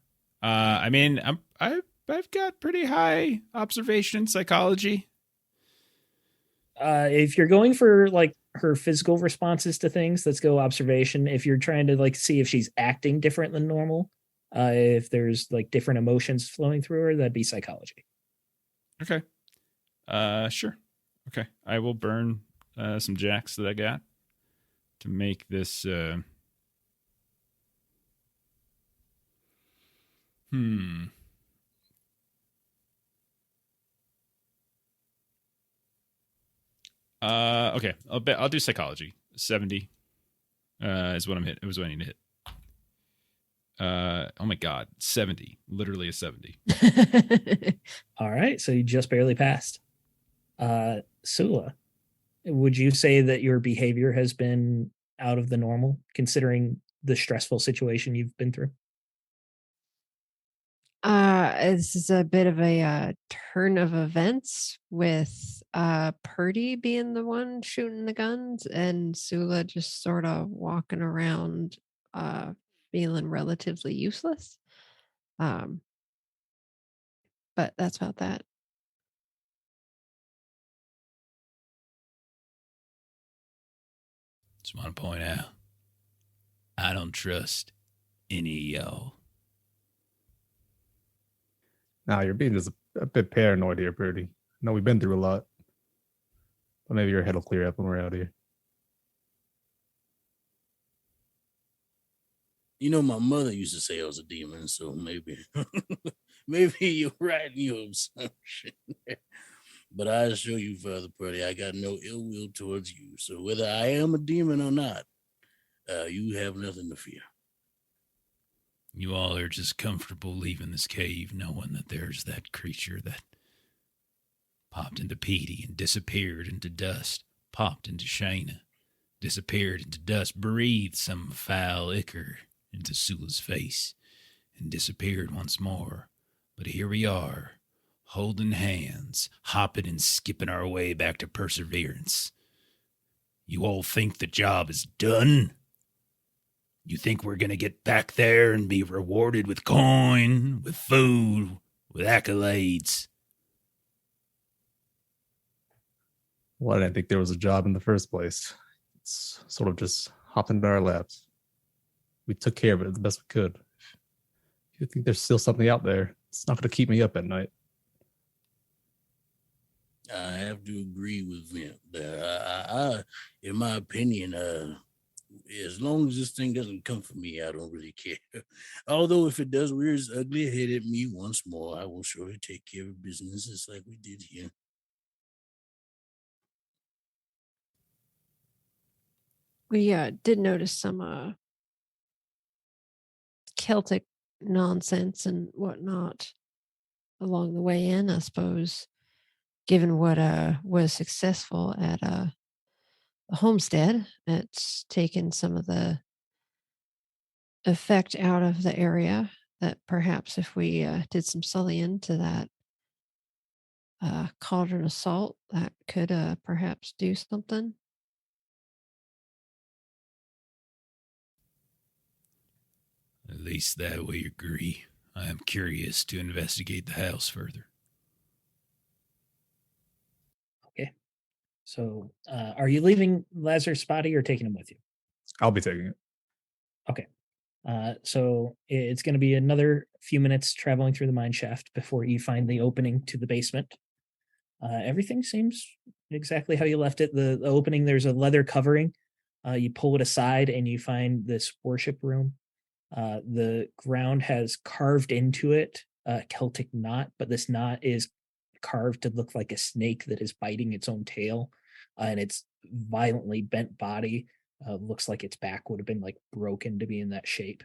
I mean, I've got pretty high observation and psychology. If you're going for like her physical responses to things, let's go observation. If you're trying to like see if she's acting different than normal, if there's like different emotions flowing through her, that'd be psychology. Okay. Sure. Okay. I will burn some jacks that I got to make this Okay, I'll do psychology. 70 is what I'm hit. It was what I need to hit. Oh my god, 70. Literally a 70. All right, so you just barely passed. Sula, would you say that your behavior has been out of the normal considering the stressful situation you've been through? This is a bit of a turn of events with Purdy being the one shooting the guns and Sula just sort of walking around feeling relatively useless. But that's about that. Just want to point out, I don't trust any of y'all. Now you're being just a bit paranoid here, Purdy. No, we've been through a lot. But maybe your head will clear up when we're out here. You know, my mother used to say I was a demon, so maybe, maybe you're right in your assumption. But I assure you, Father Purdy, I got no ill will towards you. So whether I am a demon or not, you have nothing to fear. You all are just comfortable leaving this cave knowing that there's that creature that popped into Petey and disappeared into dust, popped into Shayna, disappeared into dust, breathed some foul ichor into Sula's face, and disappeared once more. But here we are, holding hands, hopping and skipping our way back to Perseverance. You all think the job is done? You think we're going to get back there and be rewarded with coin, with food, with accolades? Well, I didn't think there was a job in the first place. It's sort of just hopped into our laps. We took care of it the best we could. If you think there's still something out there, it's not going to keep me up at night. I have to agree with Vimp there. In my opinion, as long as this thing doesn't come for me, I don't really care. Although if it does rear its ugly head at me once more, I will surely take care of business just like we did here. We did notice some Celtic nonsense and whatnot along the way in, I suppose, given what was successful at the homestead. It's taken some of the effect out of the area that perhaps if we did some sullying to that cauldron assault, that could perhaps do something. At least that we agree. I am curious to investigate the house further. Okay. So, are you leaving Lazarus Spotty or taking him with you? I'll be taking it. Okay. So it's going to be another few minutes traveling through the mine shaft before you find the opening to the basement. Everything seems exactly how you left it. The opening, there's a leather covering. You pull it aside and you find this worship room. The ground has carved into it a Celtic knot, but this knot is carved to look like a snake that is biting its own tail, and its violently bent body looks like its back would have been like broken to be in that shape.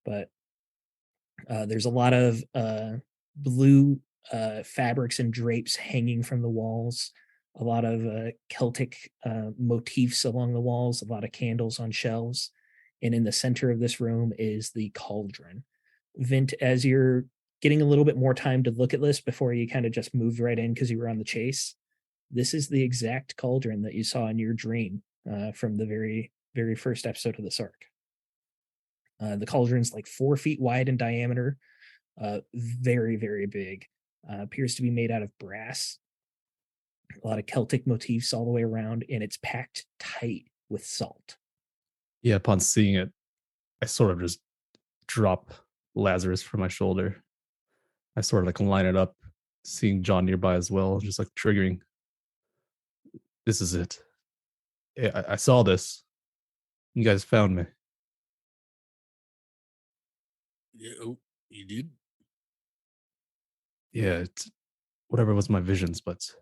But there's a lot of blue fabrics and drapes hanging from the walls, a lot of Celtic motifs along the walls, a lot of candles on shelves. And in the center of this room is the cauldron. Vint, as you're getting a little bit more time to look at this before you kind of just moved right in because you were on the chase, this is the exact cauldron that you saw in your dream from the very, very first episode of this arc. The cauldron's like 4 feet wide in diameter, very, very big. Appears to be made out of brass. A lot of Celtic motifs all the way around, and it's packed tight with salt. Yeah, upon seeing it, I sort of just drop Lazarus from my shoulder. I sort of like line it up, seeing John nearby as well, just like triggering. This is it. Yeah, I saw this. You guys found me. Yeah, oh, you did? Yeah, it's whatever was my visions, but this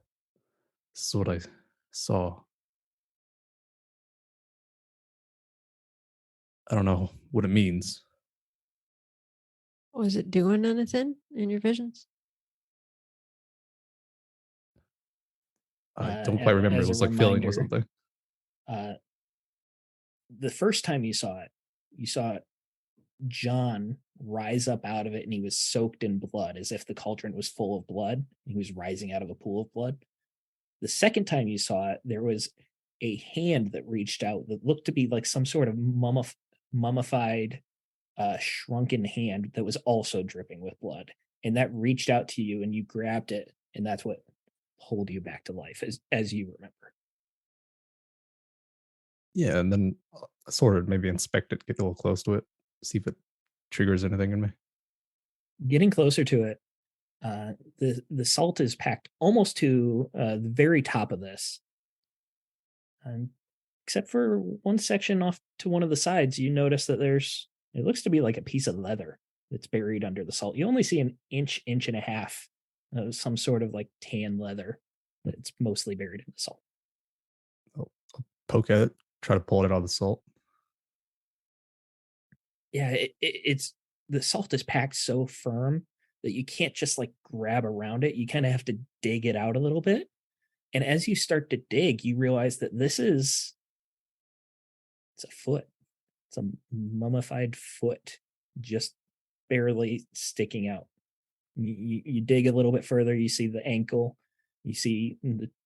is what I saw. I don't know what it means. Was it doing anything in your visions? I don't quite remember. It As a was like filling or reminder, something. The first time you saw it, John rise up out of it, and he was soaked in blood as if the cauldron was full of blood. He was rising out of a pool of blood. The second time you saw it, there was a hand that reached out that looked to be like some sort of mummified, shrunken hand that was also dripping with blood. And that reached out to you and you grabbed it. And that's what pulled you back to life as you remember. Yeah, and then sort of maybe inspect it, get a little close to it, see if it triggers anything in me. Getting closer to it, the salt is packed almost to the very top of this. And except for one section off to one of the sides, you notice that there's It looks to be like a piece of leather that's buried under the salt. You only see an inch and a half of some sort of like tan leather that's mostly buried in the salt. I'll poke at it, try to pull it out of the salt. Yeah, it's the salt is packed so firm that you can't just like grab around it. You kind of have to dig it out a little bit. And as you start to dig, you realize that it's a foot. It's a mummified foot just barely sticking out. You dig a little bit further, you see the ankle, you see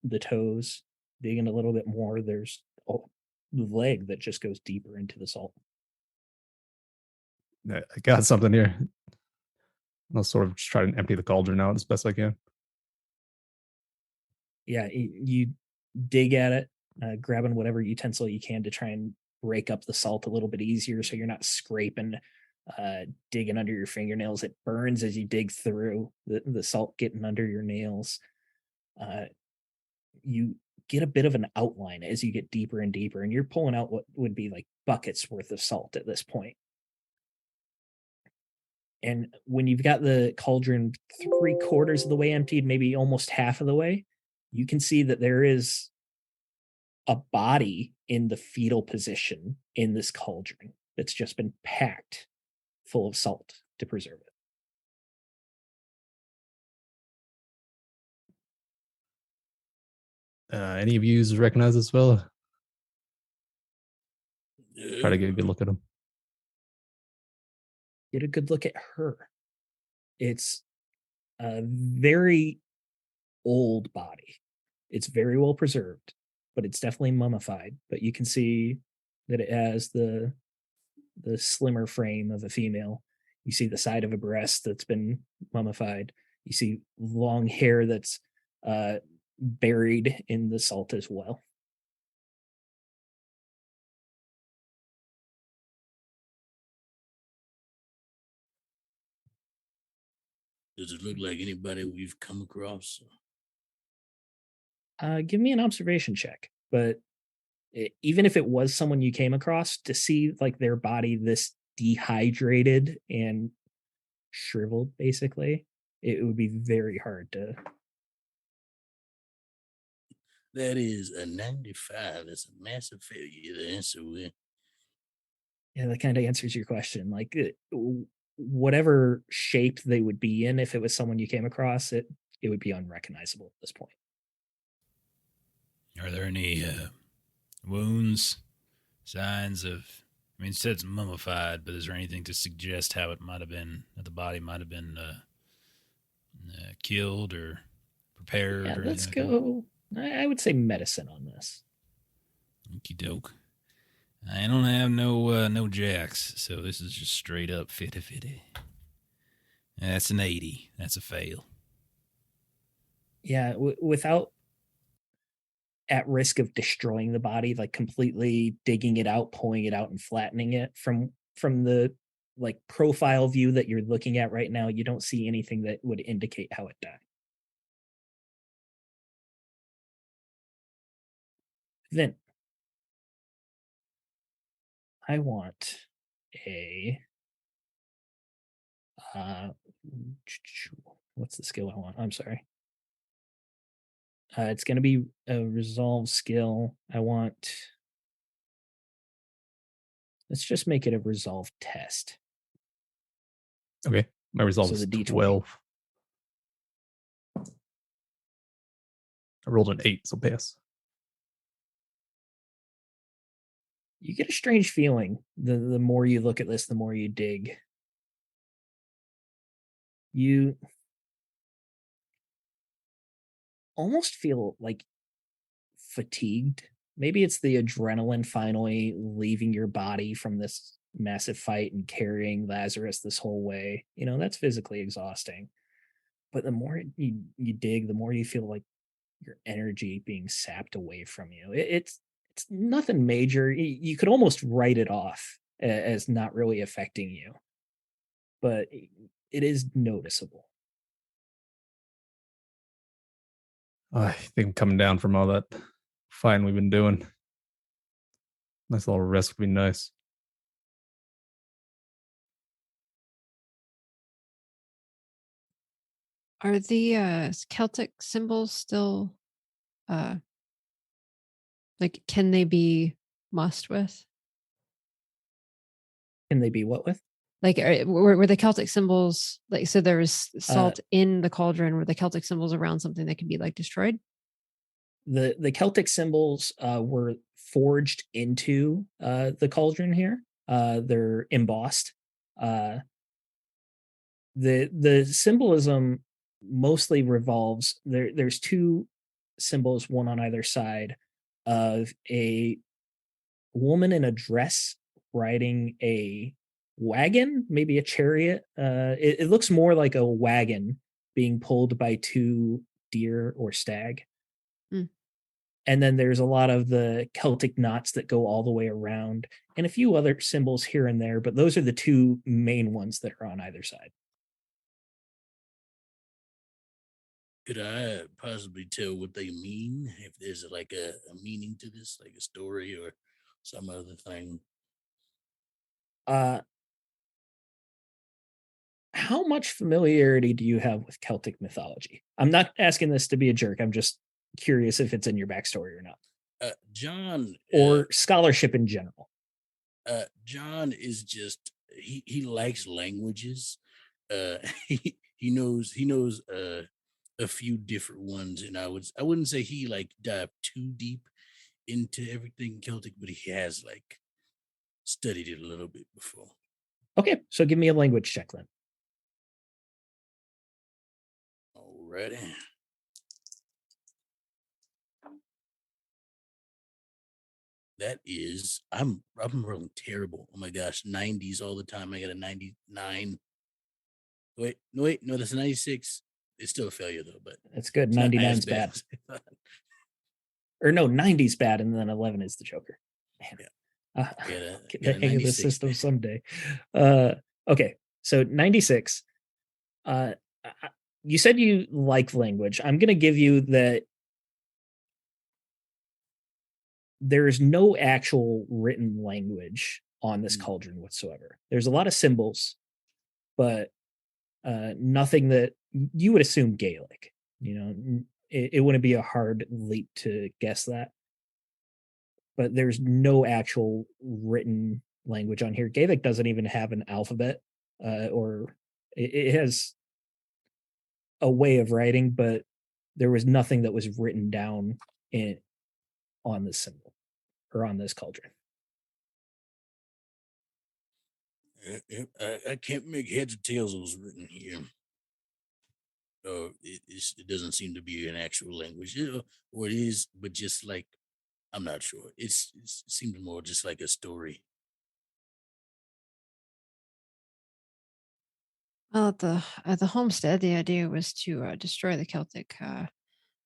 the toes. Digging a little bit more, there's the leg that just goes deeper into the salt. I got something here. I'll sort of just try to empty the cauldron out as best I can. Yeah, you dig at it, grabbing whatever utensil you can to try and break up the salt a little bit easier so you're not scraping, digging under your fingernails. It burns as you dig through the salt getting under your nails. You get a bit of an outline as you get deeper and deeper, and you're pulling out what would be like buckets worth of salt at this point. And when you've got the cauldron 3/4 of the way emptied, maybe almost half of the way, you can see that there is a body in the fetal position in this cauldron that's just been packed full of salt to preserve it. Any of you recognize this fella? Try to get a good Uh, look at him. Get a good look at her. It's a very old body. It's very well preserved, but it's definitely mummified. But you can see that it has the slimmer frame of a female. You see the side of a breast that's been mummified. You see long hair that's buried in the salt as well. Does it look like anybody we've come across? Give me an observation check. But even if it was someone you came across, to see like their body this dehydrated and shriveled, basically, it would be very hard to. That is a 95. That's a massive failure to answer with. Yeah, that kind of answers your question. Like whatever shape they would be in, if it was someone you came across, it would be unrecognizable at this point. Are there any wounds, signs of? I mean, it says mummified, but is there anything to suggest how it might have been, that the body might have been killed or prepared? Yeah, or let's anything like go. I would say medicine on this. Okie doke. I don't have no jacks, so this is just straight up 50-50. That's an 80. That's a fail. Yeah, without at risk of destroying the body, like completely digging it out, pulling it out, and flattening it from the like profile view that you're looking at right now, you don't see anything that would indicate how it died. Then I want a uh what's the skill I want? I'm sorry. It's going to be a resolve skill. Let's just make it a resolve test. Okay. My resolve So is the D20. 12. I rolled an 8, so pass. You get a strange feeling the more you look at this, the more you dig. You almost feel like fatigued. Maybe it's the adrenaline finally leaving your body from this massive fight and carrying Lazarus this whole way. That's physically exhausting. But the more you dig, the more you feel like your energy being sapped away from you. It's nothing major. You could almost write it off as not really affecting you, but it is noticeable. I think I'm coming down from all that fighting we've been doing. Nice little rest would be nice. Are the Celtic symbols still uh like can they be mussed with? Can they be what with? Like were the Celtic symbols like so there was Uh, salt in the cauldron, were the Celtic symbols around something that can be like destroyed? the Celtic symbols were forged into the cauldron here. They're embossed. Uh, the symbolism mostly revolves there's two symbols, one on either side, of a woman in a dress riding a wagon, maybe a chariot. It looks more like a wagon being pulled by two deer or stag. Mm. And then there's a lot of the Celtic knots that go all the way around, and a few other symbols here and there, but those are the two main ones that are on either side. Could I possibly tell what they mean? If there's like a meaning to this, like a story or some other thing? Uh, how much familiarity do you have with Celtic mythology? I'm not asking this to be a jerk. I'm just curious if it's in your backstory or not, John, or scholarship in general. John is just he likes languages. Uh, he knows a few different ones, and I wouldn't say he like dived too deep into everything Celtic, but he has like studied it a little bit before. Okay, so give me a language check then. Alrighty. That is, I'm rolling terrible. Oh my gosh, 90s all the time. I got a 99. Wait, no, that's a 96. It's still a failure though, but That's good. it's not as 99's bad bad. as I thought. Or no, 90's bad, and then 11 is the Joker. Man. Yeah. Get Got the a hang of the 96, system man. someday. Okay, so 96. Uh, you said you like language. I'm going to give you that there's no actual written language on this Mm. cauldron whatsoever. There's a lot of symbols, but nothing that you would assume Gaelic. You know, it wouldn't be a hard leap to guess that. But there's no actual written language on here. Gaelic doesn't even have an alphabet, or it has a way of writing, but there was nothing that was written down in on this symbol or on this cauldron. I can't make heads or tails of what's written here. It doesn't seem to be an actual language, or it is, but just like I'm not sure. It seemed more just like a story. Well, at the homestead, the idea was to destroy the Celtic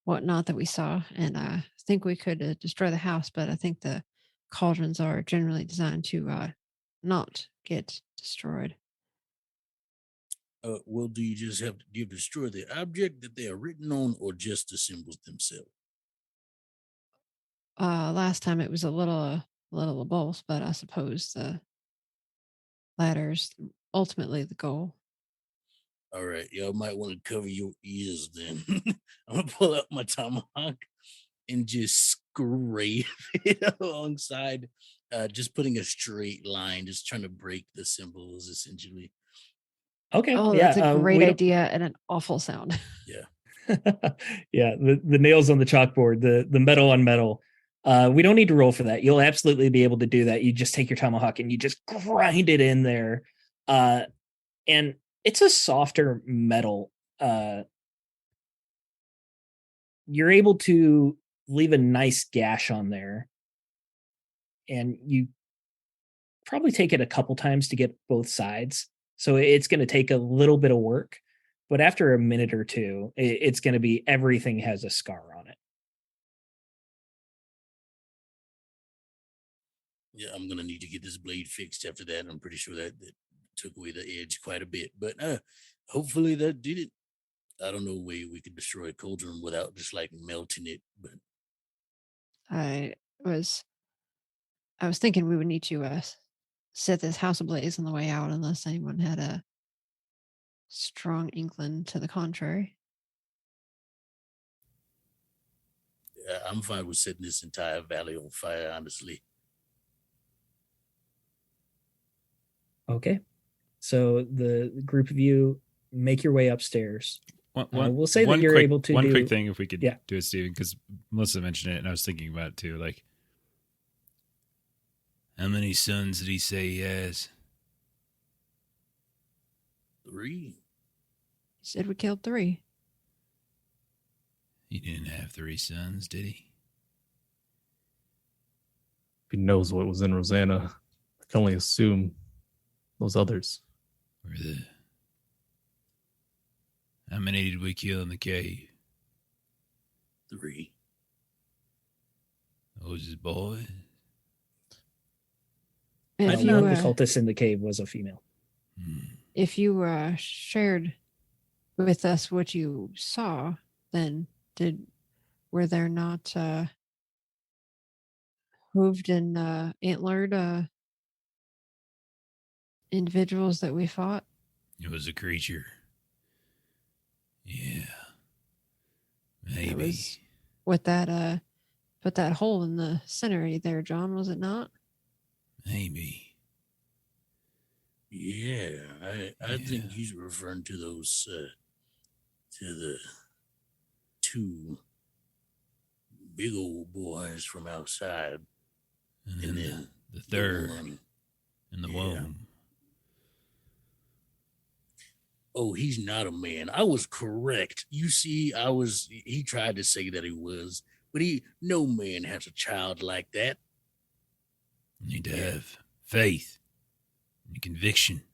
whatnot that we saw, and I think we could destroy the house. But I think the cauldrons are generally designed to not get destroyed. Well, do you just have to destroy the object that they are written on, or just the symbols themselves? Last time it was a little of both, but I suppose the latter's ultimately the goal. All right, y'all might want to cover your ears then. I'm gonna pull out my tomahawk and just scrape it alongside, just putting a straight line, just trying to break the symbols essentially. Okay, Oh, yeah, that's a great we don't. idea and an awful sound. Yeah. Yeah, the nails on the chalkboard, the metal on metal. We don't need to roll for that. You'll absolutely be able to do that. You just take your tomahawk and you just grind it in there. And it's a softer metal. You're able to leave a nice gash on there. And you probably take it a couple times to get both sides. So it's going to take a little bit of work. But after a minute or two, it's going to be everything has a scar on it. Yeah, I'm gonna need to get this blade fixed after that. I'm pretty sure that took away the edge quite a bit, but hopefully that did it. I don't know a way we could destroy a cauldron without just like melting it, but I was I was thinking we would need to set this house ablaze on the way out, unless anyone had a strong inkling to the contrary. I'm fine with setting this entire valley on fire, honestly. Okay. So the group of you make your way upstairs. We'll say that you're able to one do quick thing if we could Yeah. do it, Steven, because Melissa mentioned it and I was thinking about it too. Like, how many sons did he say he has? 3. He said we killed 3. He didn't have 3 sons, did he? If he knows what was in Rosanna, I can only assume those others. Or how many did we kill in the cave? 3. Those his boys? I If don't you, know if the cultist in the cave was a female. if you shared with us what you saw, then were there not hooved and antlered individuals that we fought? It was a creature. Yeah. That Maybe. was with that put that hole in the center there, John, was it not? Maybe. Yeah, I think Yeah. he's referring to those to the 2 big old boys from outside, And then the the third one- in the Yeah. womb. Oh, he's not a man. I was correct. You see, he tried to say that he was, but no man has a child like that. You need to Yeah. have faith and conviction.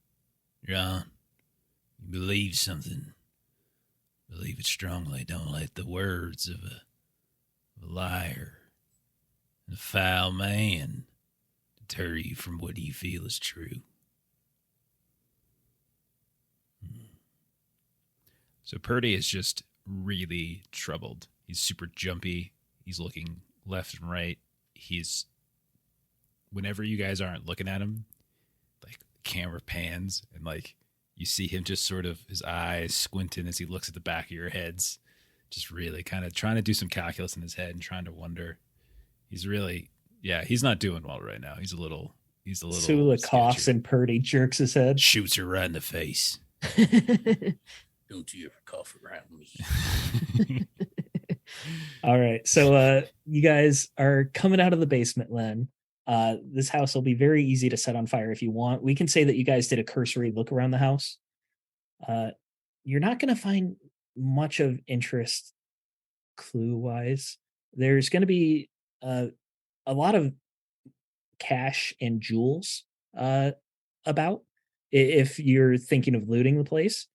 John, you believe something. Believe it strongly. Don't let the words of a liar and a foul man deter you from what you feel is true. So Purdy is just really troubled. He's super jumpy. He's looking left and right. Whenever you guys aren't looking at him, like the camera pans and like you see him just sort of his eyes squinting as he looks at the back of your heads, just really kind of trying to do some calculus in his head and trying to wonder. He's really, he's not doing well right now. He's a little Sula coughs sketchy. and Purdy jerks his head. Shoots her right in the face. Don't you ever cough around me. All right. So you guys are coming out of the basement, Len. This house will be very easy to set on fire if you want. We can say that you guys did a cursory look around the house. You're not going to find much of interest clue-wise. There's going to be a lot of cash and jewels about if you're thinking of looting the place.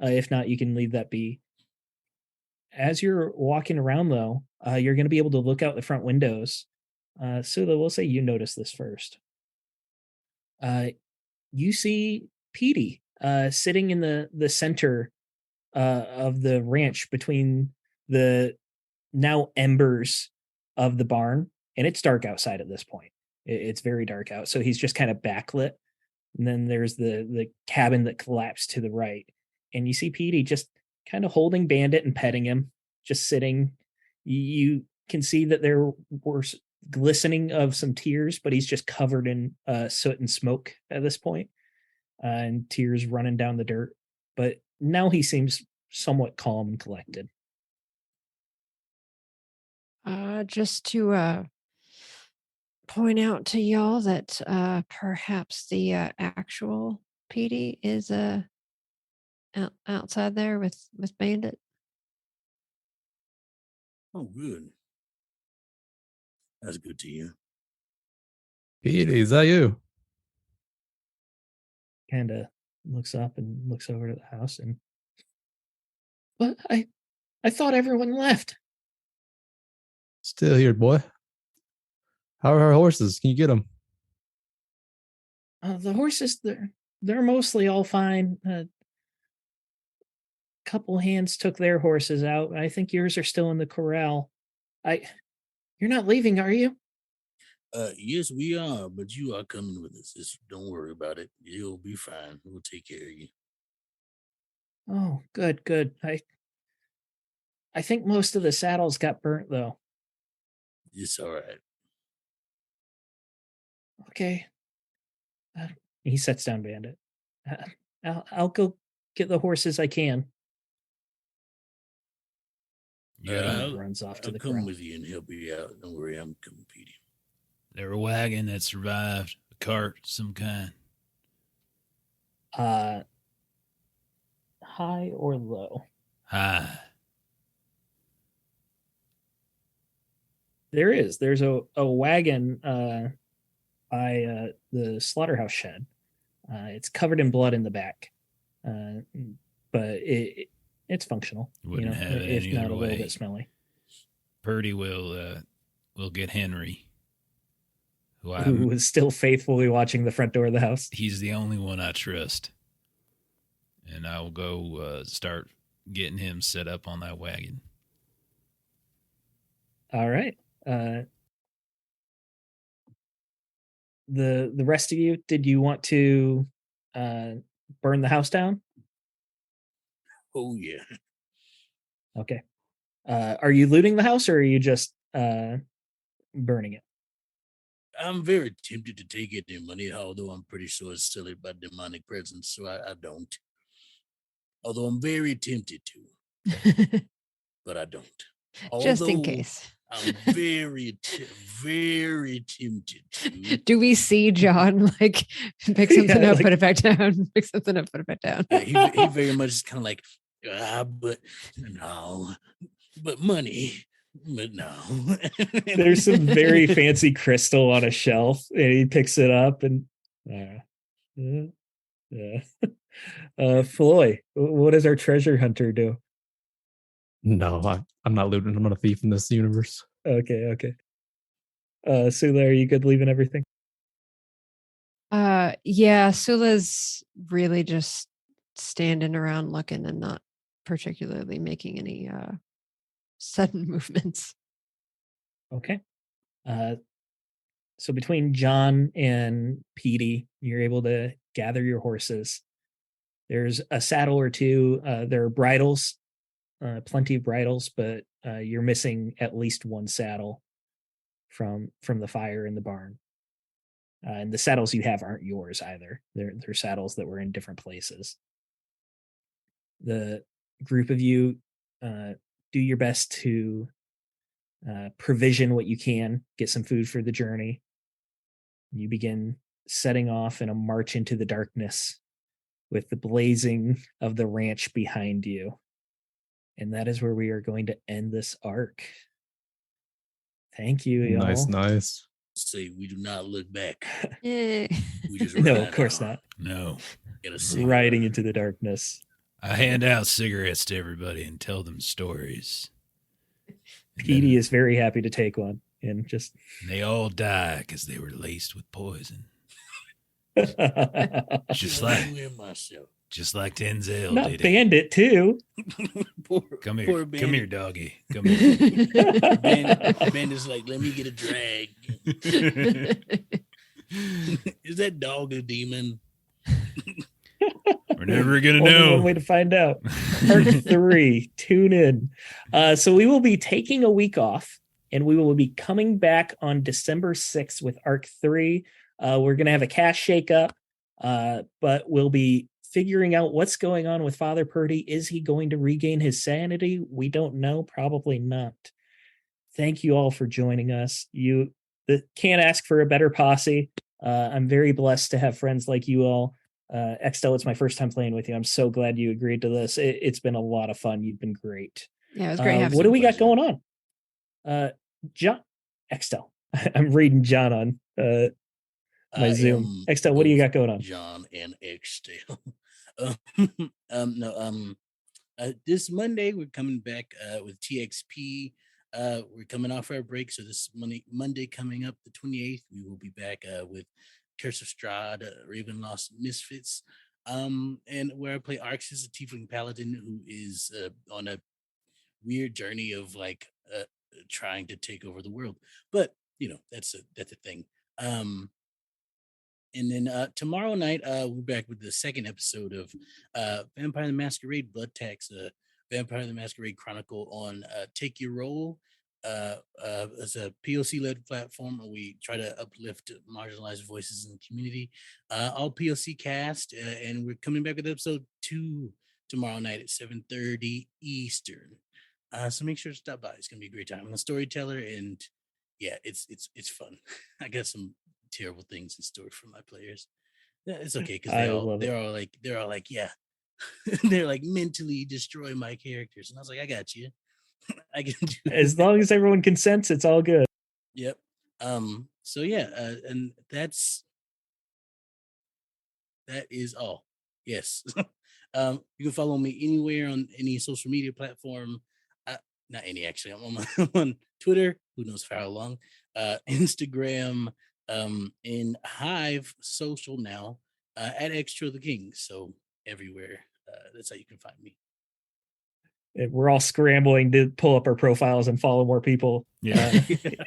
If not, you can leave that be. As you're walking around, though, you're going to be able to look out the front windows. Sula, we'll say you notice this first. You see Petey sitting in the center of the ranch between the now embers of the barn, and it's dark outside at this point. It's very dark out, so he's just kind of backlit. And then there's the cabin that collapsed to the right, and you see Petey just kind of holding Bandit and petting him, just sitting. You can see that there were glistening of some tears, but he's just covered in soot and smoke at this point, and tears running down the dirt. But now he seems somewhat calm and collected. Just to point out to y'all that perhaps the actual PD is outside there with Bandit. Oh, good. That's good to hear. Petey, is that you? Kind of looks up and looks over to the house and, but I thought everyone left. Still here, boy. How are our horses? Can you get them? The horses, they're mostly all fine. Couple hands took their horses out. I think yours are still in the corral. You're not leaving, are you? Yes, we are, but you are coming with us. Just don't worry about it. You'll be fine. We'll take care of you. Oh, good. I think most of the saddles got burnt though. It's all right. Okay. Uh, he sets down Bandit. I'll go get the horses I can. Yeah, He runs off to I'll the come corral. with you and help you out. Don't worry, I'm coming, Petey. There a wagon that survived, a cart of some kind. High or low? Hi. There is. There's a wagon by the slaughterhouse shed. It's covered in blood in the back, but it's functional. Wouldn't have it if any not other a little way. bit smelly. Purdy will get Henry, Who is still faithfully watching the front door of the house. He's the only one I trust, and I will go start getting him set up on that wagon. All right. The rest of you, did you want to burn the house down? Oh yeah. Okay. Are you looting the house or are you just burning it? I'm very tempted to take it in money, although I'm pretty sure it's still by demonic presence, so I don't. Although I'm very tempted to, but I don't. Just in Although case. I'm very tempted to. Do we see John like pick something up, put it back down, pick something up, put it back down? He very much is kind of like, but no, but money. But no. There's some very fancy crystal on a shelf, and he picks it up and Floy, what does our treasure hunter do? No, I'm not looting. I'm not a thief in this universe. Okay. Sula, are you good leaving everything? Yeah, Sula's really just standing around looking and not particularly making any sudden movements. Okay. So between John and Petey, you're able to gather your horses. There's a saddle or two. There are bridles, plenty of bridles, but you're missing at least one saddle from the fire in the barn. And the saddles you have aren't yours either. They're saddles that were in different places. The group of you do your best to provision what you can, get some food for the journey. You begin setting off in a march into the darkness with the blazing of the ranch behind you. And that is where we are going to end this arc. Thank you, y'all. Nice. Say we do not look back. Yeah. We just No, of course not. No. Riding into the darkness. I hand out cigarettes to everybody and tell them stories. Petey is very happy to take one. And just they all die because they were laced with poison. just like Denzel not did Bandit it. Too. Come here, doggy. Come here. Bandit's like, let me get a drag. Is that dog a demon? We're never gonna know. One way to find out. Part 3. Tune in. So we will be taking a week off, and we will be coming back on December 6th with Arc 3. We're gonna have a cast shakeup, but we'll be figuring out what's going on with Father Purdy. Is he going to regain his sanity? We don't know. Probably not. Thank you all for joining us. You can't ask for a better posse. I'm very blessed to have friends like you all. Extel, it's my first time playing with you. I'm so glad you agreed to this. It's been a lot of fun. You've been great. Yeah, it was great. What do we got going on? John, Extel. I'm reading John on my Zoom. Extel, what do you got going on? John and Extel. This Monday we're coming back with TXP. We're coming off our break, so this Monday coming up, the 28th, we will be back with Curse of Strahd, Ravenloft Misfits, and where I play Arx is a Tiefling Paladin who is on a weird journey of like trying to take over the world. But that's a thing. And then tomorrow night, we're back with the second episode of Vampire the Masquerade Blood Tax, Vampire the Masquerade Chronicle on Take Your Roll. It's a POC-led platform where we try to uplift marginalized voices in the community. All POC cast, and we're coming back with episode 2 tomorrow night at 7:30 Eastern. So make sure to stop by. It's gonna be a great time. I'm a storyteller, and yeah, it's fun. I got some terrible things in store for my players. Yeah, it's okay because I love it. they're all like, yeah, they're like mentally destroy my characters, and I was like, I got you. I can do As that. long as everyone consents, it's all good. Yep. So yeah, and that is all. Yes. You can follow me anywhere on any social media platform. Not any actually. I'm on Twitter. Who knows for how long? Instagram. In Hive Social now. At Extra the King. So everywhere. That's how you can find me. We're all scrambling to pull up our profiles and follow more people. Yeah.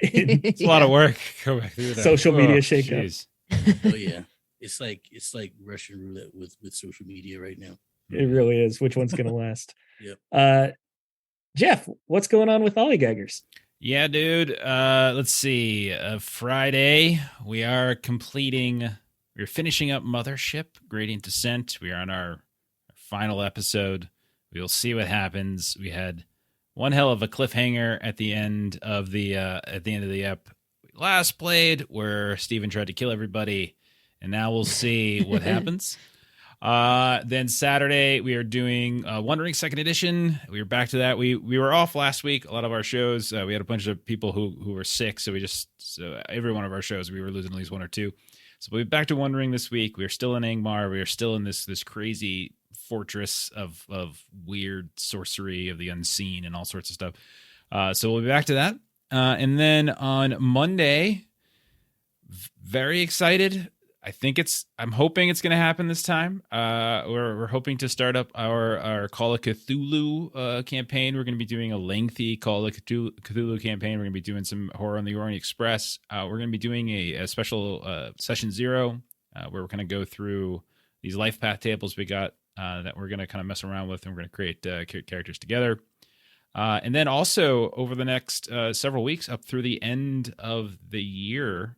In It's a lot of work. Go back through that. social media shakeup. Jeez. Oh yeah. It's like Russian roulette with social media right now. It really is. Which one's going to last? Yep. Jeff, what's going on with Lollygaggers? Yeah, dude. Let's see. Friday, we're finishing up Mothership, Gradient Descent. We are on our final episode. We will see what happens. We had one hell of a cliffhanger at the end of the ep we last played, where Steven tried to kill everybody, and now we'll see what happens. Then Saturday we are doing Wondering Second Edition. We are back to that. We were off last week. A lot of our shows, we had a bunch of people who were sick, so every one of our shows we were losing at least one or two. So we'll be back to Wondering this week. We are still in Angmar. We are still in this crazy fortress of weird sorcery of the unseen and all sorts of stuff. So we'll be back to that. And then on Monday, very excited. I'm hoping it's going to happen this time. We're hoping to start up our Call of Cthulhu campaign. We're going to be doing a lengthy Call of Cthulhu campaign. We're going to be doing some Horror on the Orient Express. We're going to be doing a special Session 0 where we're going to go through these life path tables we got that we're going to kind of mess around with, and we're going to create characters together. And then also over the next several weeks up through the end of the year,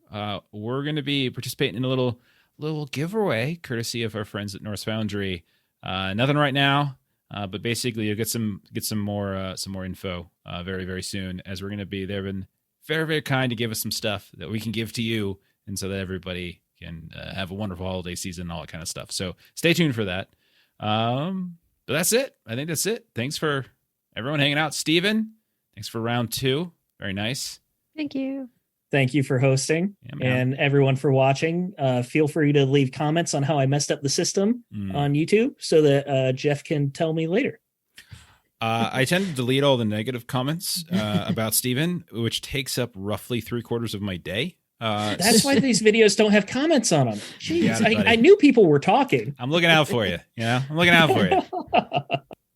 we're going to be participating in a little giveaway courtesy of our friends at Norse Foundry. Nothing right now, but basically you'll get some more info very, very soon, as we're going to be. They've been very, very kind to give us some stuff that we can give to you, and so that everybody can have a wonderful holiday season and all that kind of stuff. So stay tuned for that. But that's it. I think that's it. Thanks for everyone hanging out. Steven, thanks for round 2. Very nice. Thank you. Thank you for hosting, and everyone for watching. Feel free to leave comments on how I messed up the system on YouTube so that Jeff can tell me later. I tend to delete all the negative comments about Steven, which takes up roughly 3/4 of my day. That's why these videos don't have comments on them. Jeez, it, I knew people were talking. I'm looking out for you. I'm looking out for you.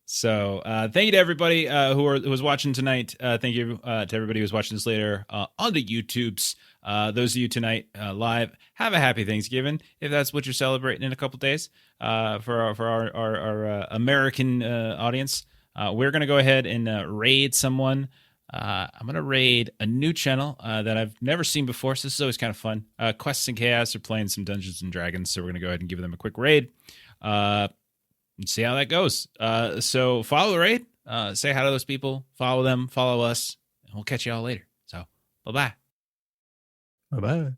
So thank you to everybody who was watching tonight. Thank you to everybody who's watching this later on the YouTubes. Those of you tonight live, have a happy Thanksgiving if that's what you're celebrating in a couple days. For our American audience, we're going to go ahead and raid someone. I'm going to raid a new channel that I've never seen before, so this is always kind of fun. Quests and Chaos are playing some Dungeons and Dragons, so we're going to go ahead and give them a quick raid and see how that goes. So follow the raid, say hi to those people, follow them, follow us, and we'll catch you all later. So bye-bye. Bye-bye.